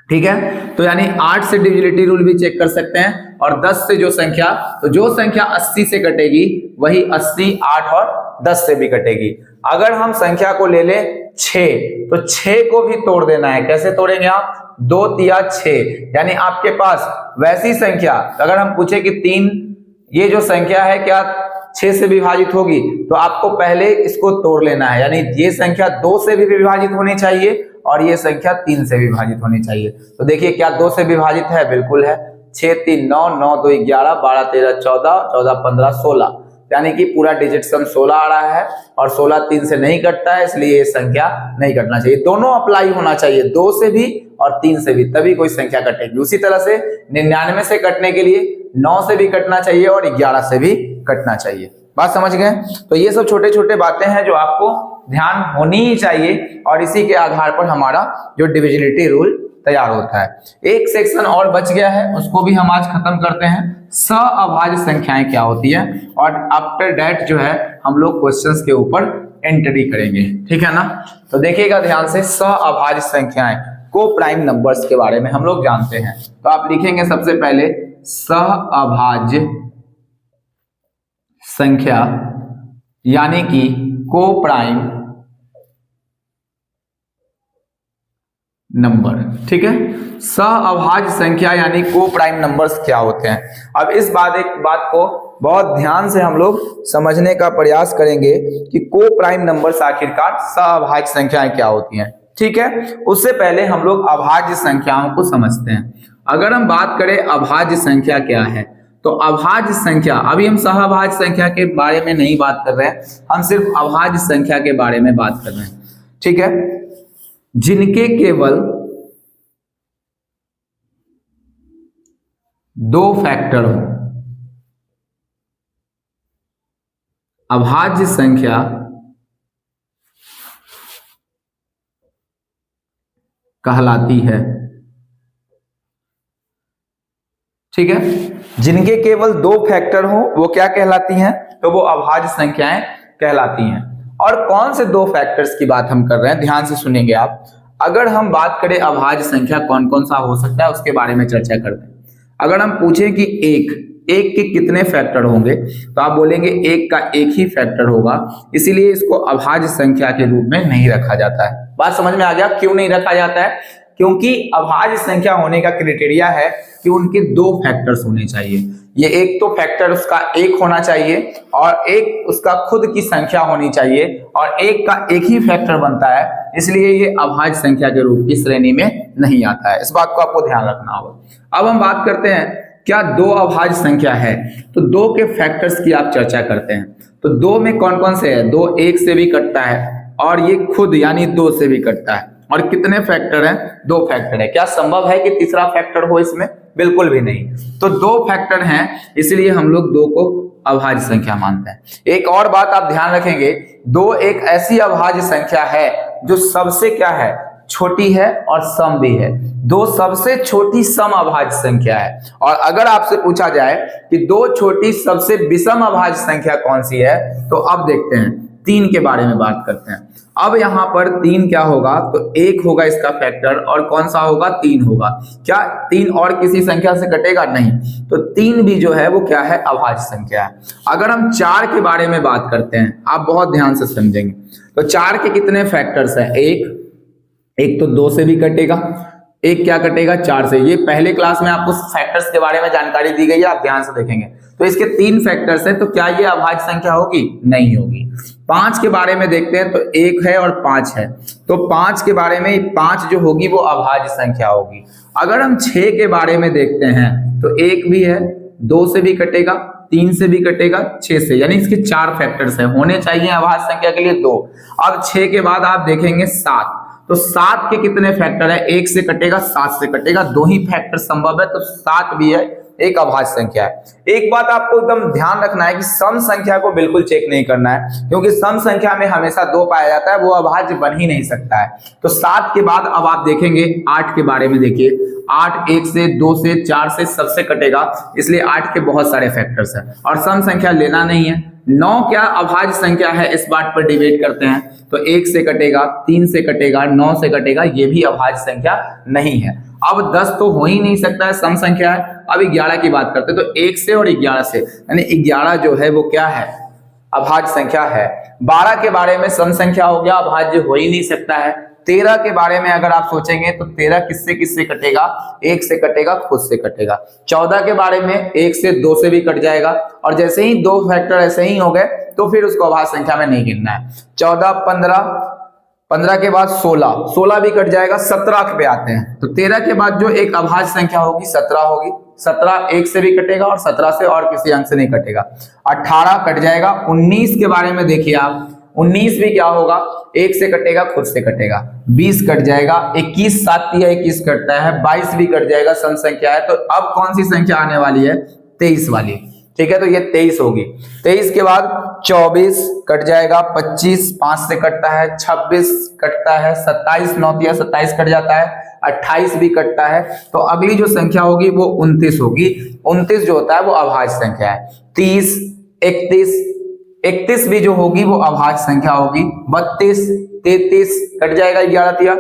ठीक है। तो यानी 8 से डिविजिबिलिटी रूल भी चेक कर सकते हैं और 10 से जो संख्या, तो जो संख्या 80 से कटेगी वही 80 8 और 10 से भी कटेगी। अगर हम संख्या को ले लें 6, तो 6 को भी तोड़ देना है। कैसे तोड़ेंगे आप, 2 तिया 6, यानी आपके पास वैसी संख्या अगर हम पूछे कि 3 ये जो संख्या है क्या 6 से विभाजित होगी, तो आपको पहले इसको तोड़ लेना है। यानी ये संख्या 2 से भी विभाजित होनी चाहिए और ये संख्या 3 से विभाजित होनी चाहिए। तो देखिए क्या 2 से विभाजित है, बिल्कुल है। 6 3 9, 9 2 11, 12 13 14, 14 15 16, यानी कि पूरा डिजिट सम 16 आ रहा है और 16 3 से नहीं कटता है, इसलिए ये संख्या नहीं कटना चाहिए। दोनों अप्लाई होना चाहिए, 2 से भी और 3 से भी, तभी कोई संख्या कटेगी। उसी तरह से 99 से कटने के लिए 9 से भी कटना चाहिए और 11 से भी कटना चाहिए। बात समझ गए। तो ये सब छोटे छोटे बातें हैं जो आपको ध्यान होनी ही चाहिए और इसी के आधार पर हमारा जो डिविजिबिलिटी रूल तैयार होता है। एक सेक्शन और बच गया है, उसको भी हम आज खत्म करते हैं। सअभाज्य संख्याएं क्या होती है और आफ्टर दैट जो है हम लोग क्वेश्चंस के ऊपर एंट्री करेंगे, ठीक है ना। तो देखिएगा ध्यान से, सअभाज्य संख्याएं को प्राइम नंबर्स के बारे में हम लोग जानते हैं। तो आप लिखेंगे सबसे पहले सअभाज्य संख्या यानी कि को प्राइम नंबर, ठीक है। सअभाज्य संख्या यानी को प्राइम नंबर्स क्या होते हैं। अब इस बात को बहुत ध्यान से हम लोग समझने का प्रयास करेंगे कि को प्राइम नंबर्स आखिरकार सअभाज्य संख्याएं क्या होती हैं, ठीक है। उससे पहले हम लोग अभाज्य संख्याओं को समझते हैं। अगर हम बात करें अभाज्य संख्या क्या है, तो अभाज्य संख्या, अभी हम सहभाज्य संख्या के बारे में नहीं बात कर रहे हैं, हम सिर्फ अभाज्य संख्या के बारे में बात कर रहे हैं, ठीक है। जिनके केवल 2 फैक्टर हो, अभाज्य संख्या कहलाती है, ठीक है। जिनके केवल 2 फैक्टर हो वो क्या कहलाती हैं, तो वो अभाज्य संख्याएं कहलाती हैं। और कौन से 2 फैक्टर्स की बात हम कर रहे हैं, ध्यान से सुनेंगे आप। अगर हम बात करें अभाज्य संख्या कौन कौन सा हो सकता है उसके बारे में चर्चा करते हैं। अगर हम पूछें कि एक के कितने फैक्टर होंगे, तो आप बोलेंगे एक का एक ही फैक्टर होगा, इसीलिए इसको अभाज्य संख्या के रूप में नहीं रखा जाता है। बात समझ में आ गया क्यों नहीं रखा जाता है, क्योंकि अभाज्य संख्या होने का क्राइटेरिया है कि उनके 2 फैक्टर्स होने चाहिए। ये एक तो फैक्टर उसका 1 होना चाहिए और एक उसका खुद की संख्या होनी चाहिए और एक का एक ही फैक्टर बनता है, इसलिए ये अभाज्य संख्या के रूप की श्रेणी में नहीं आता है। इस बात को आपको ध्यान रखना होगा। अब हम बात करते हैं क्या 2 अभाज्य संख्या है, तो 2 के फैक्टर्स की आप चर्चा करते हैं। तो 2 में कौन कौन से है, 2 1 से भी कटता है और ये खुद यानी 2 से भी कटता है और कितने फैक्टर हैं? 2 फैक्टर है। क्या संभव है कि तीसरा फैक्टर हो इसमें? बिल्कुल भी नहीं। तो 2 फैक्टर हैं, इसलिए हम लोग 2 को अभाज्य संख्या मानते हैं। एक और बात आप ध्यान रखेंगे, 2 एक ऐसी अभाज्य संख्या है जो सबसे क्या है? छोटी है और सम भी है। 2 सबसे छोटी सम अभाज्य संख्या है। और अगर आपसे पूछा जाए कि 2 छोटी सबसे विषम अभाज्य संख्या कौन सी है, तो अब देखते हैं 3 के बारे में बात करते हैं। अब यहां पर 3 क्या होगा? तो 1 होगा इसका फैक्टर, और कौन सा होगा? 3 होगा। क्या 3 और किसी संख्या से कटेगा? नहीं। तो 3 भी जो है वो क्या है? अभाज्य संख्या है। अगर हम 4 के बारे में बात करते हैं, आप बहुत ध्यान से समझेंगे, तो 4 के कितने फैक्टर्स हैं? एक तो 2 से भी कटेगा, एक क्या कटेगा? 4 से। ये पहले क्लास में आपको फैक्टर्स के बारे में जानकारी दी गई है, आप ध्यान से देखेंगे। तो इसके 3 फैक्टर्स हैं, तो क्या ये अभाज्य संख्या होगी? नहीं होगी। 5 के बारे में देखते हैं, तो 1 है और 5 है, तो 5 के बारे में 5 जो होगी वो अभाज्य संख्या होगी। अगर हम 6 के बारे में देखते हैं, तो 1 भी है, 2 से भी कटेगा, 3 से भी कटेगा, 6 से, यानी इसके 4 फैक्टर्स हैं। होने चाहिए अभाज्य संख्या के लिए 2। अब 6 के बाद आप देखेंगे 7, तो 7 के कितने फैक्टर है? 1 से कटेगा, 7 से कटेगा, 2 ही फैक्टर संभव है, तो 7 भी है, एक अभाज्य संख्या है। एक बात आपको एकदम ध्यान रखना है कि सम संख्या को बिल्कुल चेक नहीं करना है, क्योंकि सम संख्या में हमेशा 2 पाया जाता है, वो अभाज्य बन ही नहीं सकता है। तो 7 के बाद अब आप देखेंगे 8 के बारे में। देखिए 8 1 से, 2 से, 4 से, सबसे कटेगा, इसलिए 8 के बहुत सारे फैक्टर्स हैं और सम संख्या लेना नहीं है। 9 क्या अभाज्य संख्या है, इस बात पर डिबेट करते हैं, तो 1 से कटेगा, 3 से कटेगा, 9 से कटेगा, ये भी अभाज्य संख्या नहीं है। अब 10 तो हो ही नहीं सकता है, सम संख्या है। अब 11 की बात करते हैं, तो 1 से और 11 से, यानी 11 जो है वो क्या है? अभाज्य संख्या है। 12 के बारे में सम संख्या हो गया, अभाज्य हो ही नहीं सकता है। 13 के बारे में अगर आप सोचेंगे, तो 13 किससे किससे कटेगा? 1 से कटेगा, खुद से कटेगा। 14 के बारे में 1 से, 2 से भी कट जाएगा, और जैसे ही 2 फैक्टर ऐसे ही हो गए, तो फिर उसको अभाज्य संख्या में नहीं गिनना है। 14, 15 के बाद 16 भी कट जाएगा। 17 पे आते हैं, तो 13 के बाद जो एक अभाज्य संख्या होगी 17 होगी। 17 1 से भी कटेगा और 17 से और किसी अंक से नहीं कटेगा। 18 कट जाएगा। 19 के बारे में देखिए आप, 19 भी क्या होगा? 1 से कटेगा, खुद से कटेगा। 20 कट जाएगा। 21 7 या 21 कटता है। 22 भी कट जाएगा, सम संख्या है। तो अब कौन सी संख्या आने वाली है? 23 वाली। ठीक है, तो ये 23 होगी। 23 के बाद 24 कट जाएगा। 25 5 से कटता है। 26 कटता है। 27 9 या 27 कट जाता है। 28 भी कटता है। तो अगली जो संख्या होगी वो 29 होगी। 29 जो होता है वो अभाज्य संख्या है। 30 31 भी जो होगी वो अभाज्य संख्या होगी। 32 33 कट जाएगा 11 तिया।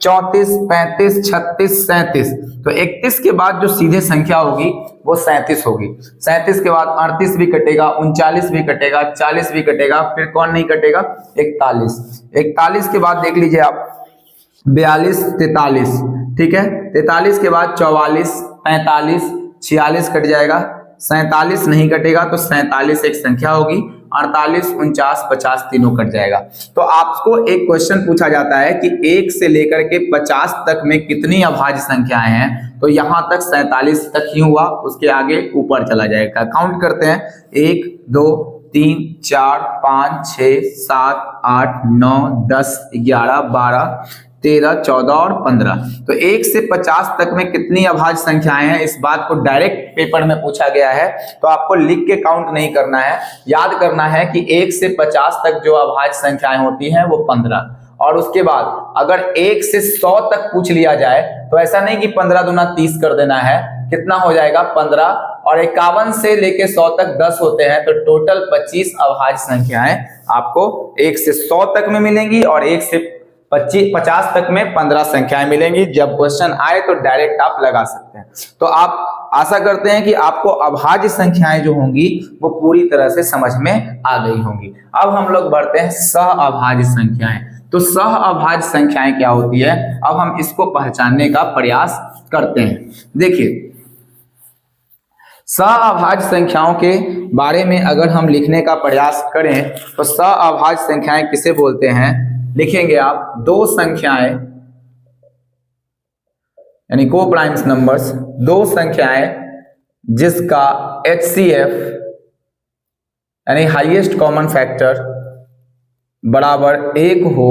34 35 36 37, तो 31 के बाद जो सीधे संख्या होगी वो 37 होगी। 37 के बाद 38 भी कटेगा, 39 भी कटेगा, 40 भी कटेगा, फिर कौन नहीं कटेगा? 41। 41 के बाद देख लीजिए आप 42 43, ठीक है। 43 के बाद 44 45 46 कट जाएगा। 47 नहीं कटेगा, तो 47 एक संख्या होगी। 48 49 50 तीनों कट जाएगा। तो आपको एक क्वेश्चन पूछा जाता है कि 1 से लेकर के 50 तक में कितनी अभाज्य संख्याएं हैं, तो यहां तक 47 तक ही हुआ, उसके आगे ऊपर चला जाएगा। काउंट करते हैं 1 2 3 4 5 6 7 8 9 10 11 12 13 14 और 15। तो 1 से 50 तक में कितनी अभाज्य संख्याएं हैं, इस बात को डायरेक्ट पेपर में पूछा गया है। तो आपको लिख के काउंट नहीं करना है, याद करना है कि 1 से 50 तक जो अभाज्य संख्याएं होती हैं वो 15। और उसके बाद अगर 1 से 100 तक पूछ लिया जाए, तो ऐसा नहीं कि 15 दूना 30 कर देना है, कितना हो जाएगा 15, और 51 से लेके 100 तक 10 होते हैं, तो टोटल 25 अभाज्य संख्याएं आपको 1 से 100 तक में मिलेंगी और 1 से 50 तक में 15 संख्याएं मिलेंगी। जब क्वेश्चन आए तो डायरेक्ट आप लगा सकते हैं। तो आप आशा करते हैं कि आपको अभाज्य संख्याएं जो होंगी वो पूरी तरह से समझ में आ गई होंगी। अब हम लोग बढ़ते हैं सह अभाज्य संख्याएं। तो सह अभाज्य संख्याएं क्या होती है, अब हम इसको पहचानने का प्रयास करते हैं। देखिए, सह अभाज्य संख्याओं के बारे में अगर हम लिखने का प्रयास करें, तो सह अभाज्य संख्याएं किसे बोलते हैं, लिखेंगे आप दो संख्याएं यानी को प्राइम्स नंबर्स, दो संख्याएं जिसका HCF यानी हाईएस्ट कॉमन फैक्टर बराबर 1 हो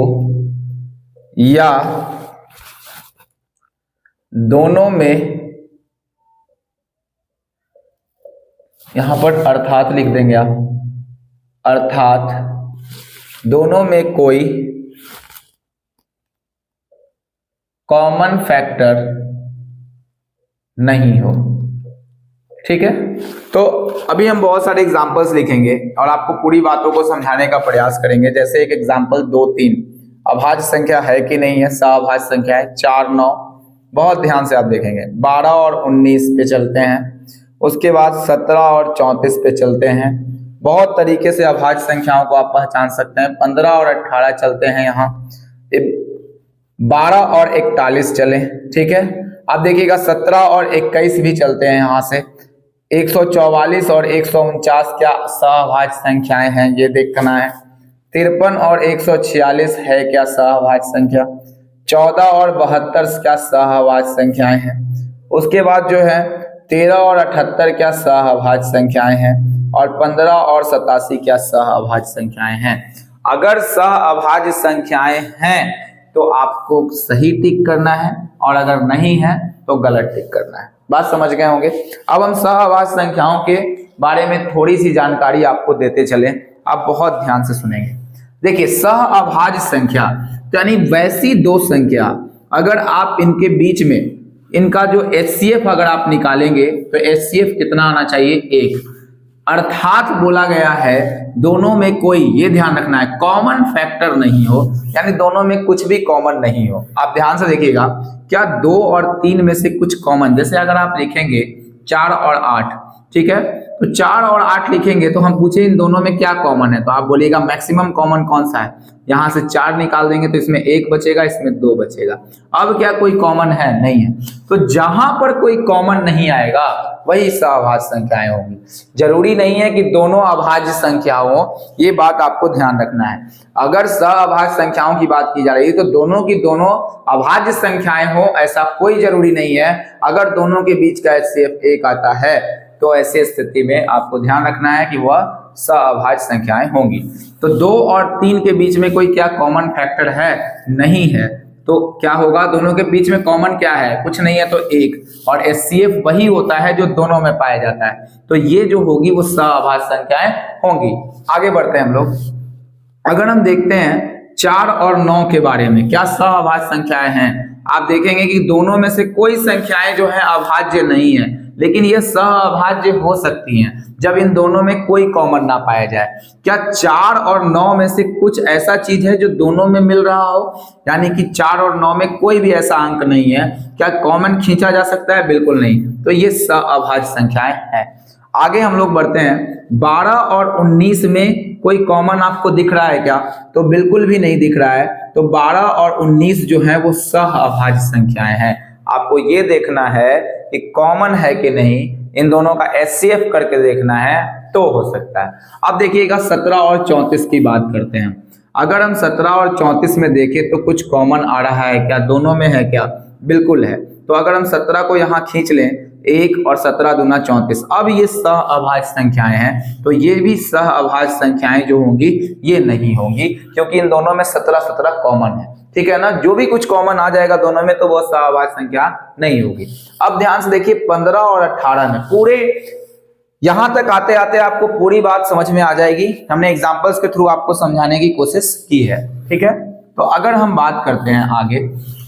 या दोनों में, यहां पर अर्थात लिख देंगे आप, अर्थात दोनों में कोई कॉमन फैक्टर नहीं हो। ठीक है, तो अभी हम बहुत सारे एग्जांपल्स लिखेंगे और आपको पूरी बातों को समझाने का प्रयास करेंगे। जैसे एक एग्जांपल 2, 3 अभाज्य संख्या है कि नहीं है, सअभाज्य संख्या है। 4, 9 बहुत ध्यान से आप देखेंगे। 12 और 19 पे चलते हैं, उसके बाद 17 और 34 पे चलते हैं। बहुत तरीके से अभाज्य संख्याओं को आप पहचान सकते हैं। 15 और 18 चलते हैं, यहाँ 12 और 41 चले। ठीक है, अब देखिएगा 17 और 21 भी चलते हैं यहाँ से। 144 और 149 क्या सअभाज्य संख्याएं हैं, ये देखना है। 53 और 146 है क्या सअभाज्य संख्या। 14 और 72 क्या सअभाज्य संख्याएं हैं। उसके बाद जो है 13 और 78 क्या सअभाज्य संख्याएं हैं, और 15 और 87 क्या सअभाज्य संख्याएं हैं। अगर सअभाज्य संख्याएं हैं तो आपको सही टिक करना है, और अगर नहीं है तो गलत टिक करना है। बात समझ गए होंगे। अब हम सअभाज्य संख्याओं के बारे में थोड़ी सी जानकारी आपको देते चले, आप बहुत ध्यान से सुनेंगे। देखिए, सअभाज्य संख्या यानी वैसी दो संख्या अगर आप इनके बीच में इनका जो HCF अगर आप निकालेंगे तो HCF कितना आना चाहिए, 1। अर्थात बोला गया है दोनों में कोई, ये ध्यान रखना है, कॉमन फैक्टर नहीं हो, यानी दोनों में कुछ भी कॉमन नहीं हो। आप ध्यान से देखिएगा, क्या 2 और 3 में से कुछ कॉमन, जैसे अगर आप लिखेंगे 4 और 8, ठीक है, तो 4 और 8 लिखेंगे तो हम पूछे इन दोनों में क्या कॉमन है, तो आप बोलिएगा मैक्सिमम कॉमन कौन सा है। यहां से 4 निकाल देंगे तो इसमें 1 बचेगा, इसमें 2 बचेगा। अब क्या कोई कॉमन है, नहीं है। तो जहां पर कोई कॉमन नहीं आएगा वही सअभाज्य संख्याएं होंगी। जरूरी नहीं है कि दोनों अभाज्य संख्या हो, ये बात आपको ध्यान रखना है। अगर सअभाज्य संख्याओं की बात की जा रही है तो दोनों की दोनों अभाज्य संख्याएं हो, ऐसा कोई जरूरी नहीं है। अगर दोनों के बीच का HCF 1 आता है तो ऐसी स्थिति में आपको ध्यान रखना है कि वह सअभाज्य संख्याएं होंगी। तो 2 और 3 के बीच में कोई क्या कॉमन फैक्टर है, नहीं है, तो क्या होगा, दोनों के बीच में कॉमन क्या है, कुछ नहीं है, तो 1, और HCF वही होता है जो दोनों में पाया जाता है। तो ये जो होगी वो सअभाज्य संख्याएं होंगी। आगे बढ़ते हैं हम लोग। अगर हम देखते हैं 4 और 9 के बारे में, क्या सअभाज्य संख्याएं हैं, आप देखेंगे कि दोनों में से कोई संख्याएं जो है अभाज्य नहीं है, लेकिन ये सअभाज्य हो सकती हैं जब इन दोनों में कोई कॉमन ना पाया जाए। क्या 4 और 9 में से कुछ ऐसा चीज है जो दोनों में मिल रहा हो, यानी कि 4 और 9 में कोई भी ऐसा अंक नहीं है, क्या कॉमन खींचा जा सकता है, बिल्कुल नहीं, तो ये सअभाज्य संख्याएं हैं। आगे हम लोग बढ़ते हैं। 12 और 19 में कोई कॉमन आपको दिख रहा है क्या, तो बिल्कुल भी नहीं दिख रहा है। तो 12 और 19 जो है वो सअभाज्य संख्याएं हैं। आपको ये देखना है कि कॉमन है कि नहीं, इन दोनों का HCF करके देखना है तो हो सकता है। अब देखिएगा 17 और 34 की बात करते हैं। अगर हम 17 और 34 में देखें तो कुछ कॉमन आ रहा है क्या, दोनों में है क्या, बिल्कुल है। तो अगर हम 17 को यहाँ खींच लें, 1 और 17 दूना 34। अब ये सअभाज्य संख्याएं हैं, तो ये भी सअभाज्य संख्याएं जो होंगी ये नहीं होंगी, क्योंकि इन दोनों में 17 कॉमन है। ठीक है ना, जो भी कुछ कॉमन आ जाएगा दोनों में तो वो सअभाज्य संख्या नहीं होगी। अब ध्यान से देखिए 15 और 18 में, पूरे यहां तक आते आते आपको पूरी बात समझ में आ जाएगी। हमने एग्जांपल्स के थ्रू आपको समझाने की कोशिश की है। ठीक है, तो अगर हम बात करते हैं आगे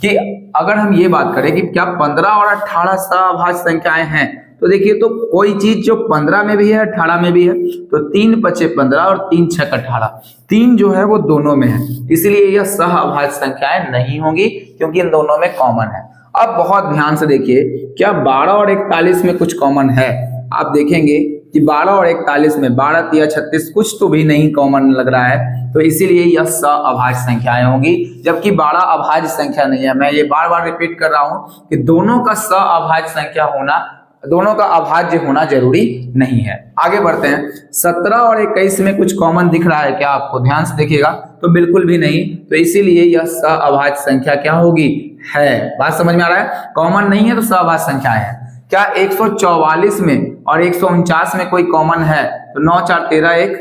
कि अगर हम ये बात करें कि क्या 15 और 18 सअभाज्य संख्याएं हैं, तो देखिए तो कोई चीज जो 15 में भी है 18 में भी है, तो 3 5 15 और 3 6 18, 3 जो है वो दोनों में है, इसलिए यह सअभाज्य संख्याएं नहीं होंगी क्योंकि इन दोनों में कॉमन है। अब बहुत ध्यान से देखिए, क्या 12 और 41 में कुछ कॉमन है, आप देखेंगे कि 12 और 41 में 12 3 36 कुछ तो भी नहीं कॉमन लग रहा है, तो इसीलिए यह सअभाज्य संख्याएं होंगी, जबकि 12 अभाज्य संख्या नहीं है। मैं ये बार बार रिपीट कर रहा हूं कि दोनों का सअभाज्य संख्या होना, दोनों का अभाज्य होना जरूरी नहीं है। आगे बढ़ते हैं। 17 और 21 में कुछ कॉमन दिख रहा है क्या, आपको ध्यान से देखिएगा, तो बिल्कुल भी नहीं, तो इसीलिए यह सअभाज्य संख्या क्या होगी, है। बात समझ में आ रहा है, कॉमन नहीं है तो सअभाज्य संख्या है। क्या 144 में और 149 में कोई कॉमन है, तो 9 4 13 1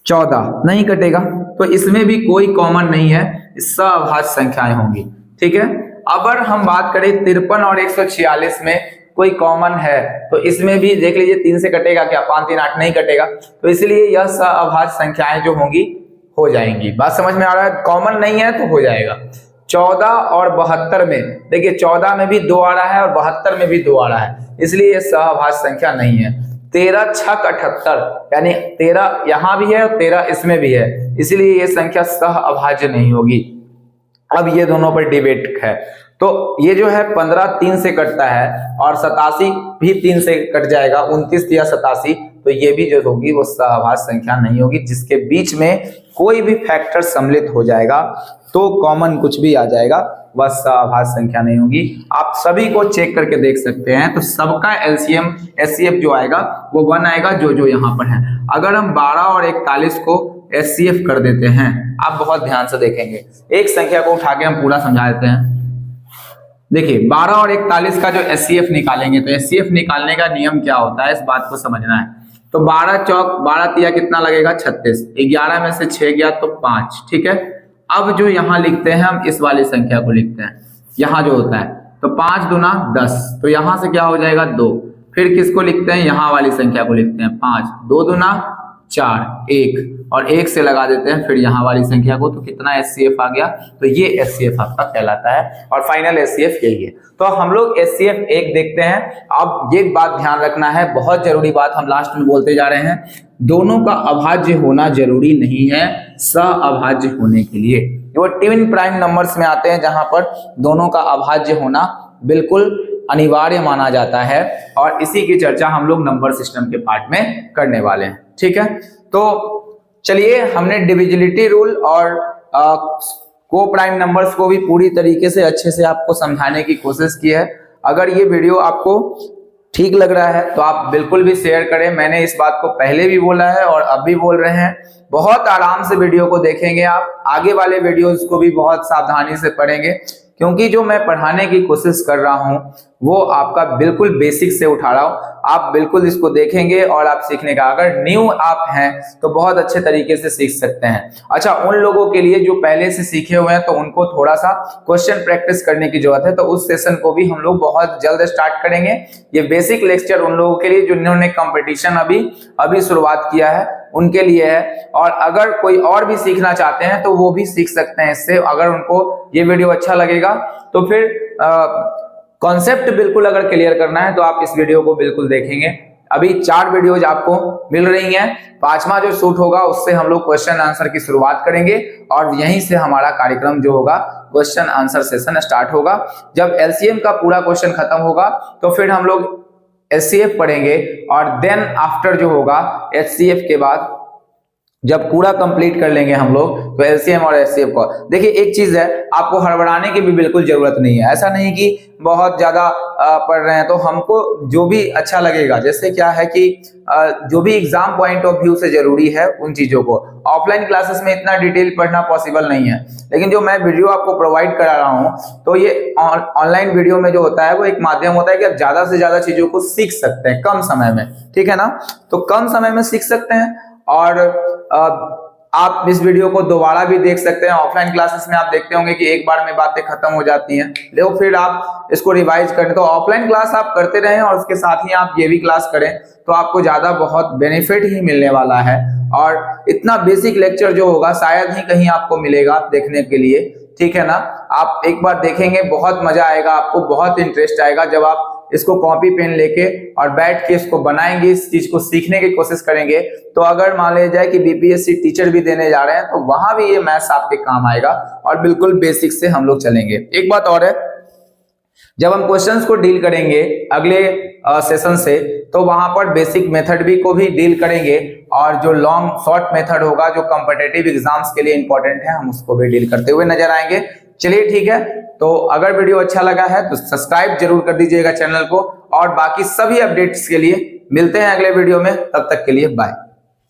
14 नहीं कटेगा, तो इसमें भी कोई कॉमन नहीं है, सअभाज्य संख्याएं होंगी। ठीक है, अगर हम बात करें 53 और 146 में कोई कॉमन है तो इसमें भी देख लीजिए 3 से कटेगा क्या, 5 3 8 नहीं कटेगा, तो इसलिए यह सहअभाज्य संख्याएं जो होंगी हो जाएंगी। बात समझ में आ रहा है, कॉमन नहीं है तो हो जाएगा। 14 और 72 में देखिए 14 में भी 2 आ रहा है और 72 में भी 2 आ रहा है, इसलिए यह सहअभाज्य संख्या नहीं है। 13 छक 78 यानी 13 यहां भी है और 13 इसमें भी है, इसलिए यह संख्या सहअभाज्य नहीं होगी। अब ये दोनों पर डिबेट है, तो ये जो है 15 3 से कटता है और 87 भी 3 से कट जाएगा, 29 या 87, तो ये भी जो होगी वो सहअभाज्य संख्या नहीं होगी। जिसके बीच में कोई भी फैक्टर सम्मिलित हो जाएगा तो कॉमन कुछ भी आ जाएगा, वह सहअभाज्य संख्या नहीं होगी। आप सभी को चेक करके देख सकते हैं, तो सबका एलसीएम एचसीएफ जो आएगा वो 1 आएगा जो यहाँ पर है। अगर हम 12 और 41 को एचसीएफ कर देते हैं, आप बहुत ध्यान से देखेंगे, एक संख्या को उठा के हम पूरा समझा देते हैं। देखिए 12 और 41 का जो एचसीएफ निकालेंगे, तो एचसीएफ निकालने का नियम क्या होता है, इस बात को समझना है। तो 12 चौक 12 तिया कितना लगेगा 36, 11 में से 6 गया तो 5, ठीक है। अब जो यहाँ लिखते हैं हम इस वाली संख्या को लिखते हैं, यहाँ जो होता है, तो 5 दूना 10, तो यहाँ से क्या हो जाएगा 2। फिर किसको लिखते हैं, यहाँ वाली संख्या को लिखते हैं 5, 2 दूना 4, 1 और 1 से लगा देते हैं फिर यहाँ वाली संख्या को, तो कितना एचसीएफ आ गया, तो ये एचसीएफ आपका कहलाता है और फाइनल एचसीएफ यही है। तो हम लोग एचसीएफ 1 देखते हैं। अब ये बात ध्यान रखना है, बहुत जरूरी बात हम लास्ट में बोलते जा रहे हैं, दोनों का अभाज्य होना जरूरी नहीं है सहअभाज्य होने के लिए। वो ट्विन प्राइम नंबर्स में आते हैं जहां पर दोनों का अभाज्य होना बिल्कुल अनिवार्य माना जाता है, और इसी की चर्चा हम लोग नंबर सिस्टम के पार्ट में करने वाले हैं, ठीक है। तो चलिए, हमने डिविजिबिलिटी रूल और को प्राइम नंबर्स को भी पूरी तरीके से अच्छे से आपको समझाने की कोशिश की है। अगर ये वीडियो आपको ठीक लग रहा है तो आप बिल्कुल भी शेयर करें। मैंने इस बात को पहले भी बोला है और अब भी बोल रहे हैं, बहुत आराम से वीडियो को देखेंगे आप, आगे वाले वीडियोस को भी बहुत सावधानी से पढ़ेंगे, क्योंकि जो मैं पढ़ाने की कोशिश कर रहा हूं वो आपका बिल्कुल बेसिक से उठा रहा हूं। आप बिल्कुल इसको देखेंगे और आप सीखने का, अगर न्यू आप हैं तो बहुत अच्छे तरीके से सीख सकते हैं। अच्छा, उन लोगों के लिए जो पहले से सीखे हुए हैं तो उनको थोड़ा सा क्वेश्चन प्रैक्टिस करने की जरूरत है, तो उस सेशन को भी हम लोग बहुत जल्द स्टार्ट करेंगे। ये बेसिक लेक्चर उन लोगों के लिए जिन्होंने कंपटीशन अभी शुरुआत किया है उनके लिए है, और अगर कोई और भी सीखना चाहते हैं तो वो भी सीख सकते हैं इससे। अगर उनको ये वीडियो अच्छा लगेगा तो फिर कॉन्सेप्ट बिल्कुल अगर क्लियर करना है तो आप इस वीडियो को बिल्कुल देखेंगे। अभी 4 वीडियोज आपको मिल रही हैं, 5वां जो शूट होगा उससे हम लोग क्वेश्चन आंसर की शुरुआत करेंगे और यहीं से हमारा कार्यक्रम जो होगा क्वेश्चन आंसर सेशन स्टार्ट होगा। जब एलसीएम का पूरा क्वेश्चन खत्म होगा तो फिर हम लोग एचसीएफ पढ़ेंगे, और देन आफ्टर जो होगा एचसीएफ के बाद जब पूरा कंप्लीट कर लेंगे हम लोग तो एलसीएम और एचसीएफ को। देखिए एक चीज है, आपको हड़बड़ाने की भी बिल्कुल जरूरत नहीं है। ऐसा नहीं कि बहुत ज्यादा पढ़ रहे हैं, तो हमको जो भी अच्छा लगेगा, जैसे क्या है कि जो भी एग्जाम पॉइंट ऑफ व्यू से जरूरी है उन चीजों को, ऑफलाइन क्लासेस में इतना डिटेल पढ़ना पॉसिबल नहीं है, लेकिन जो मैं वीडियो आपको प्रोवाइड करा रहा हूं तो ये ऑनलाइन वीडियो में जो होता है वो एक माध्यम होता है कि आप ज्यादा से ज्यादा चीजों को सीख सकते हैं कम समय में, ठीक है ना। तो कम समय में सीख सकते हैं, और आप इस वीडियो को दोबारा भी देख सकते हैं। ऑफलाइन क्लासेस में आप देखते होंगे कि एक बार में बातें खत्म हो जाती हैं, ले फिर आप इसको रिवाइज करें। तो ऑफलाइन क्लास आप करते रहें और उसके साथ ही आप ये भी क्लास करें तो आपको ज्यादा बहुत बेनिफिट ही मिलने वाला है, और इतना बेसिक लेक्चर जो होगा शायद ही कहीं आपको मिलेगा देखने के लिए, ठीक है ना। आप एक बार देखेंगे, बहुत मजा आएगा आपको, बहुत इंटरेस्ट आएगा जब आप इसको कॉपी पेन लेके और बैठ के इसको बनाएंगे, इस चीज को सीखने की कोशिश करेंगे। तो अगर मान लिया जाए कि बीपीएससी टीचर भी देने जा रहे हैं तो वहां भी ये मैथ्स आपके काम आएगा, और बिल्कुल बेसिक से हम लोग चलेंगे। एक बात और है, जब हम क्वेश्चंस को डील करेंगे अगले सेशन से तो वहां पर बेसिक मेथड भी को भी डील करेंगे, और जो लॉन्ग शॉर्ट मेथड होगा जो कॉम्पिटिटिव एग्जाम्स के लिए इंपॉर्टेंट है हम उसको भी डील करते हुए नजर आएंगे। चलिए ठीक है, तो अगर वीडियो अच्छा लगा है तो सब्सक्राइब जरूर कर दीजिएगा चैनल को, और बाकी सभी अपडेट्स के लिए मिलते हैं अगले वीडियो में। तब तक के लिए बाय।